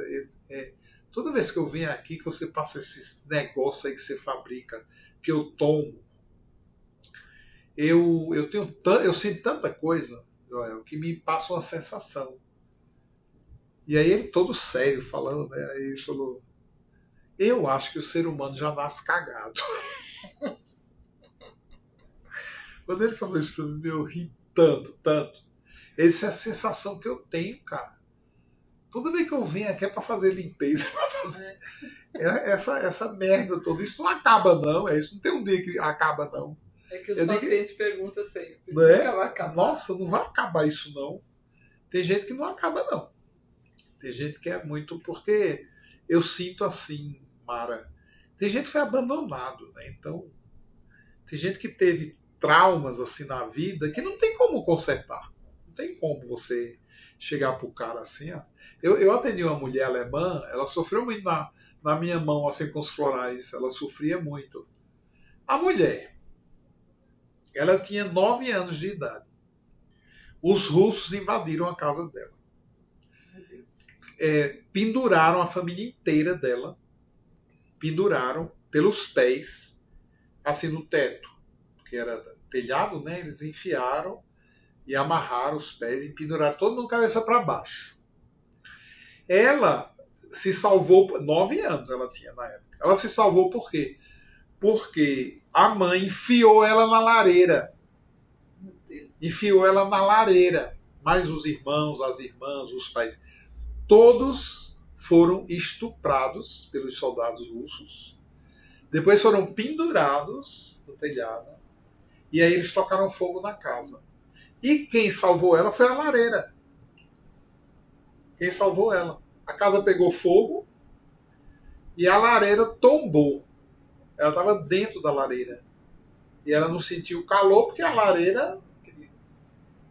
toda vez que eu venho aqui, que você passa esses negócios aí que você fabrica, que eu tomo, eu sinto tanta coisa, Joel, que me passa uma sensação. E aí ele todo sério falando, né? Aí ele falou, eu acho que o ser humano já nasce cagado. Quando ele falou isso pra mim, eu ri tanto. Essa é a sensação que eu tenho, cara. Toda vez que eu venho aqui é pra fazer limpeza, pra fazer essa merda toda. Isso não acaba, não. Isso não tem um dia que acaba, não. É que os pacientes perguntam sempre. Né? Nunca vai acabar. Nossa, não vai acabar isso, não. Tem gente que não acaba, não. Tem gente que é muito... Porque eu sinto assim, Mara. Tem gente que foi abandonado, né? Então, tem gente que teve traumas assim na vida que não tem como consertar. Não tem como você chegar pro cara assim, ó. Eu atendi uma mulher alemã, ela sofreu muito na minha mão, assim, com os florais. Ela sofria muito. A mulher, ela tinha 9 anos de idade. Os russos invadiram a casa dela. Penduraram a família inteira dela. Penduraram pelos pés, assim, no teto. Que era telhado, né? Eles enfiaram e amarraram os pés e penduraram todo mundo cabeça para baixo. Ela se salvou, 9 anos ela tinha na época. Ela se salvou por quê? Porque a mãe enfiou ela na lareira. Enfiou ela na lareira. Mas os irmãos, as irmãs, os pais, todos foram estuprados pelos soldados russos. Depois foram pendurados no telhado. E aí eles tocaram fogo na casa. E quem salvou ela foi a lareira. Quem salvou ela. A casa pegou fogo e a lareira tombou. Ela estava dentro da lareira. E ela não sentiu o calor porque a lareira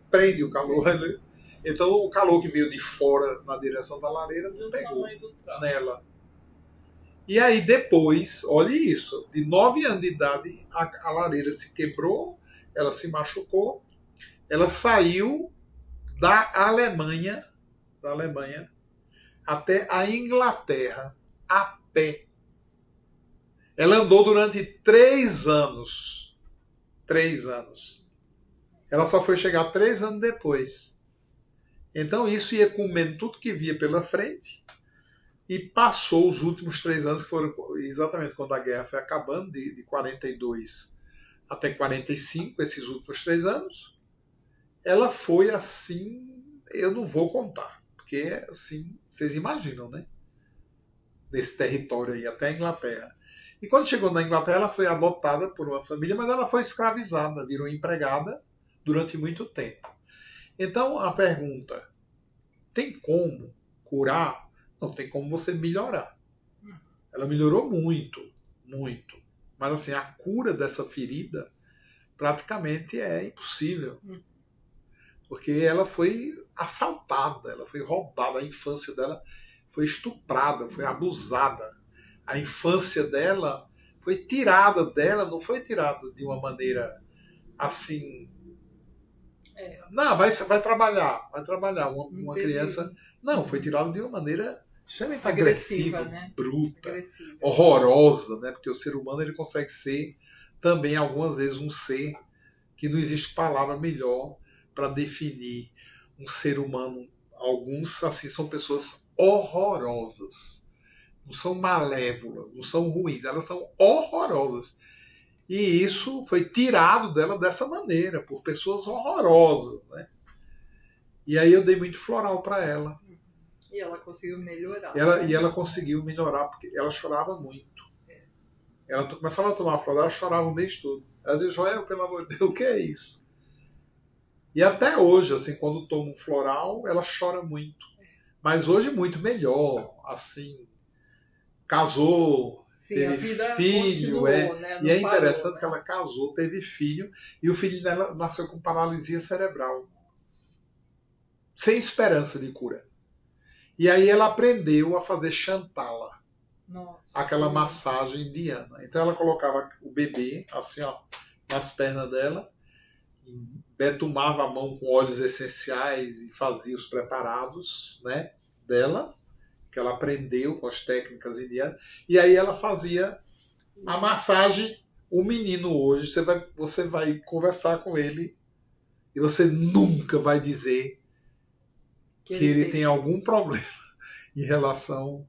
prende o calor. Né? Então o calor que veio de fora na direção da lareira não pegou nela. E aí depois, olha isso, de 9 anos de idade, a lareira se quebrou, ela se machucou, ela saiu da Alemanha até a Inglaterra, a pé. Ela andou durante 3 anos. 3 anos. Ela só foi chegar 3 anos depois. Então isso ia comendo tudo que via pela frente e passou os últimos 3 anos, que foram exatamente quando a guerra foi acabando, de 42 até 45, esses últimos 3 anos. Ela foi assim, eu não vou contar, porque assim, vocês imaginam, né? Nesse território aí, até a Inglaterra. E quando chegou na Inglaterra, ela foi adotada por uma família, mas ela foi escravizada, virou empregada durante muito tempo. Então, a pergunta, tem como curar? Não, tem como você melhorar. Ela melhorou muito, muito. Mas assim, a cura dessa ferida praticamente é impossível. Porque ela foi assaltada, ela foi roubada, a infância dela foi estuprada, foi abusada. A infância dela foi tirada dela, não foi tirada de uma maneira assim. Não, vai trabalhar, uma criança. Não, foi tirada de uma maneira extremamente agressiva, né? Bruta, horrorosa, né? Porque o ser humano ele consegue ser também algumas vezes um ser que não existe palavra melhor para definir um ser humano. Alguns assim são pessoas horrorosas. Não são malévolas, não são ruins, elas são horrorosas. E isso foi tirado dela dessa maneira, por pessoas horrorosas. Né? E aí eu dei muito floral para ela. E ela conseguiu melhorar. E ela conseguiu melhorar, porque ela chorava muito. Ela começava a tomar floral, ela chorava o mês todo. Ela dizia, Joel, pelo amor de Deus, o que é isso? E até hoje, assim, quando toma um floral, ela chora muito. Mas hoje muito melhor, assim, casou, sim, teve filho, né? E é interessante que ela casou, teve filho, e o filho dela nasceu com paralisia cerebral, sem esperança de cura. E aí ela aprendeu a fazer Shantala, aquela massagem indiana. Então ela colocava o bebê assim, ó, nas pernas dela, betumava a mão com óleos essenciais e fazia os preparados, né, dela, que ela aprendeu com as técnicas indianas, e aí ela fazia a massagem. O menino hoje, você vai conversar com ele e você nunca vai dizer que ele tem algum problema em relação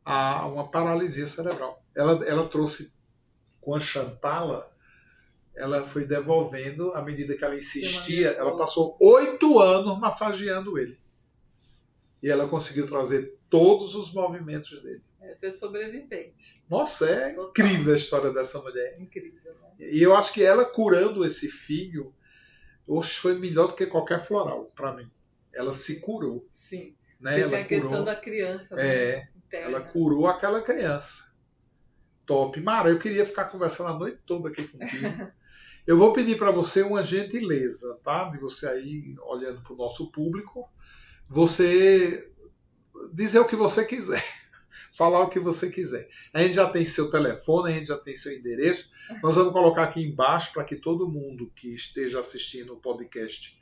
a uma paralisia cerebral. Ela trouxe, com a Shantala, ela foi devolvendo à medida que ela insistia. Ela passou 8 anos massageando ele. E ela conseguiu trazer todos os movimentos dele. Ser sobrevivente. Nossa, é total. Incrível a história dessa mulher. Incrível, né? E eu acho que ela curando esse filho, hoje foi melhor do que qualquer floral, para mim. Ela se curou. Sim. Né? Ela tem a questão da criança. Né? Ela curou aquela criança. Top. Mara, eu queria ficar conversando a noite toda aqui contigo. Eu vou pedir para você uma gentileza, tá? De você aí, olhando para o nosso público, você dizer o que você quiser. Falar o que você quiser. A gente já tem seu telefone, a gente já tem seu endereço. Nós vamos colocar aqui embaixo para que todo mundo que esteja assistindo o podcast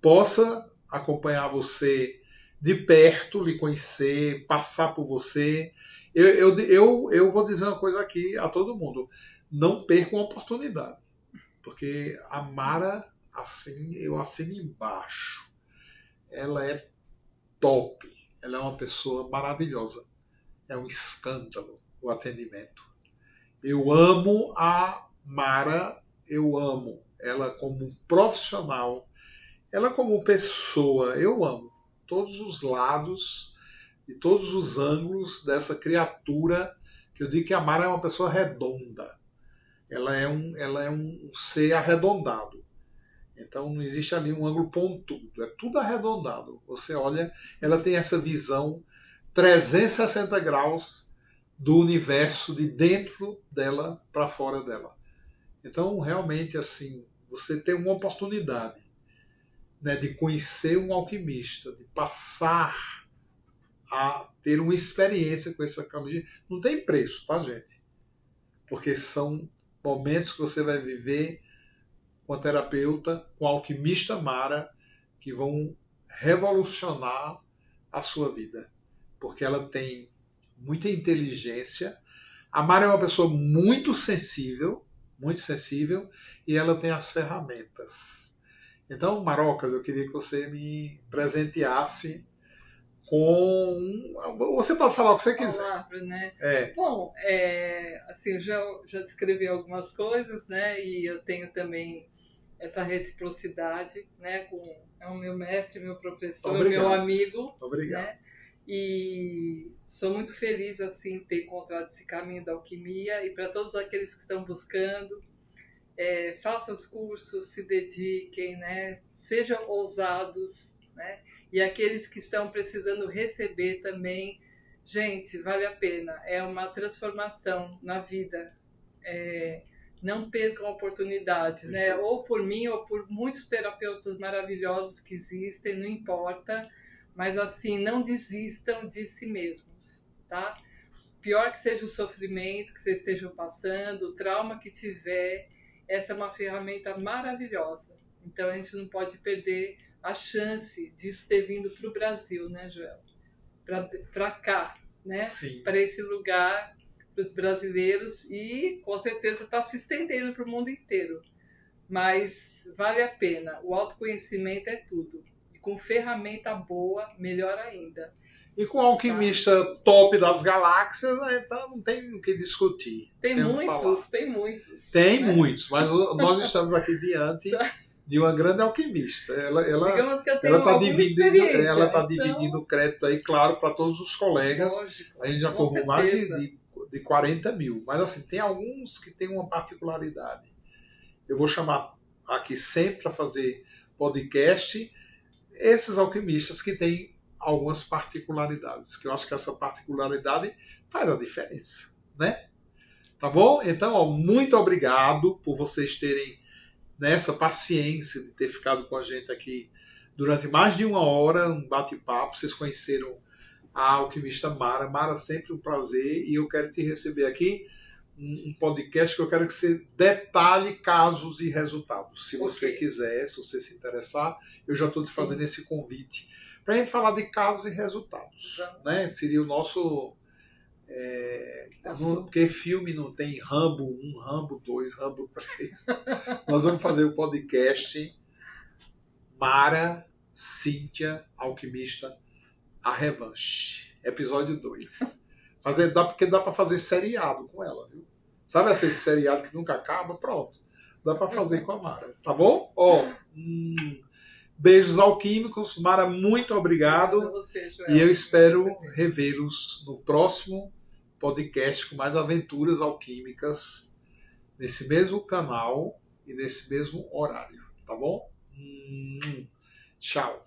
possa acompanhar você de perto, lhe conhecer, passar por você. Eu vou dizer uma coisa aqui a todo mundo. Não percam a oportunidade. Porque a Mara, assim, eu assino embaixo. Ela é top. Ela é uma pessoa maravilhosa. é um escândalo o atendimento. Eu amo a Mara, eu amo ela como profissional, ela como pessoa, eu amo todos os lados e todos os ângulos dessa criatura, que eu digo que a Mara é uma pessoa redonda. Ela é um ser arredondado. Então não existe ali um ângulo pontudo, é tudo arredondado. Você olha, ela tem essa visão 360 graus do universo de dentro dela para fora dela. Então, realmente, assim, você tem uma oportunidade, né, de conhecer um alquimista, de passar a ter uma experiência com essa camisa. Não tem preço, tá, gente? Porque são momentos que você vai viver com a terapeuta, com a alquimista Mara, que vão revolucionar a sua vida. Porque ela tem muita inteligência. A Mara é uma pessoa muito sensível, e ela tem as ferramentas. Então, Marocas, eu queria que você me presenteasse com... Você pode falar o que você quiser. Palavra, né? É. Bom, assim, eu já descrevi algumas coisas, né? E eu tenho também essa reciprocidade, né? É o meu mestre, meu professor, Obrigado. meu amigo. Obrigado. Né? E sou muito feliz assim ter encontrado esse caminho da alquimia, e para todos aqueles que estão buscando, façam os cursos, se dediquem, né? Sejam ousados, né? E aqueles que estão precisando receber também, gente, vale a pena, é uma transformação na vida, não percam a oportunidade, né? Ou por mim ou por muitos terapeutas maravilhosos que existem, não importa. Mas assim, não desistam de si mesmos, tá? Pior que seja o sofrimento que vocês estejam passando, o trauma que tiver, essa é uma ferramenta maravilhosa. Então a gente não pode perder a chance disso ter vindo para o Brasil, né, Joel? Para cá, né? Para esse lugar, para os brasileiros, e com certeza está se estendendo para o mundo inteiro. Mas vale a pena, o autoconhecimento é tudo. Com ferramenta boa, melhor ainda. E com o alquimista top das galáxias, então não tem o que discutir. Tem muitos. Tem muitos, mas nós estamos aqui diante de uma grande alquimista. Digamos que eu tenho ela está dividindo o crédito aí, claro, para todos os colegas. Lógico, a gente já formou mais de 40 mil. Mas assim, tem alguns que têm uma particularidade. Eu vou chamar aqui sempre para fazer podcast esses alquimistas que têm algumas particularidades, que eu acho que essa particularidade faz a diferença, né? Tá bom? Então, muito obrigado por vocês terem essa paciência de ter ficado com a gente aqui durante mais de 1 hora, um bate-papo. Vocês conheceram a alquimista Mara. Mara, sempre um prazer, e eu quero te receber aqui um podcast que eu quero que você detalhe casos e resultados. Se você quiser, se você se interessar, eu já estou te fazendo esse convite para a gente falar de casos e resultados. Né? Seria o nosso... porque filme não tem Rambo 1, Rambo 2, Rambo 3. Nós vamos fazer o podcast Mara, Cíntia, Alquimista, A Revanche. Episódio 2. Porque dá para fazer seriado com ela, viu? Sabe esse seriado que nunca acaba? Pronto. Dá para fazer com a Mara, tá bom? Beijos alquímicos. Mara, muito obrigado. Você, Joel. E eu espero revê-los no próximo podcast com mais aventuras alquímicas nesse mesmo canal e nesse mesmo horário, tá bom? Tchau.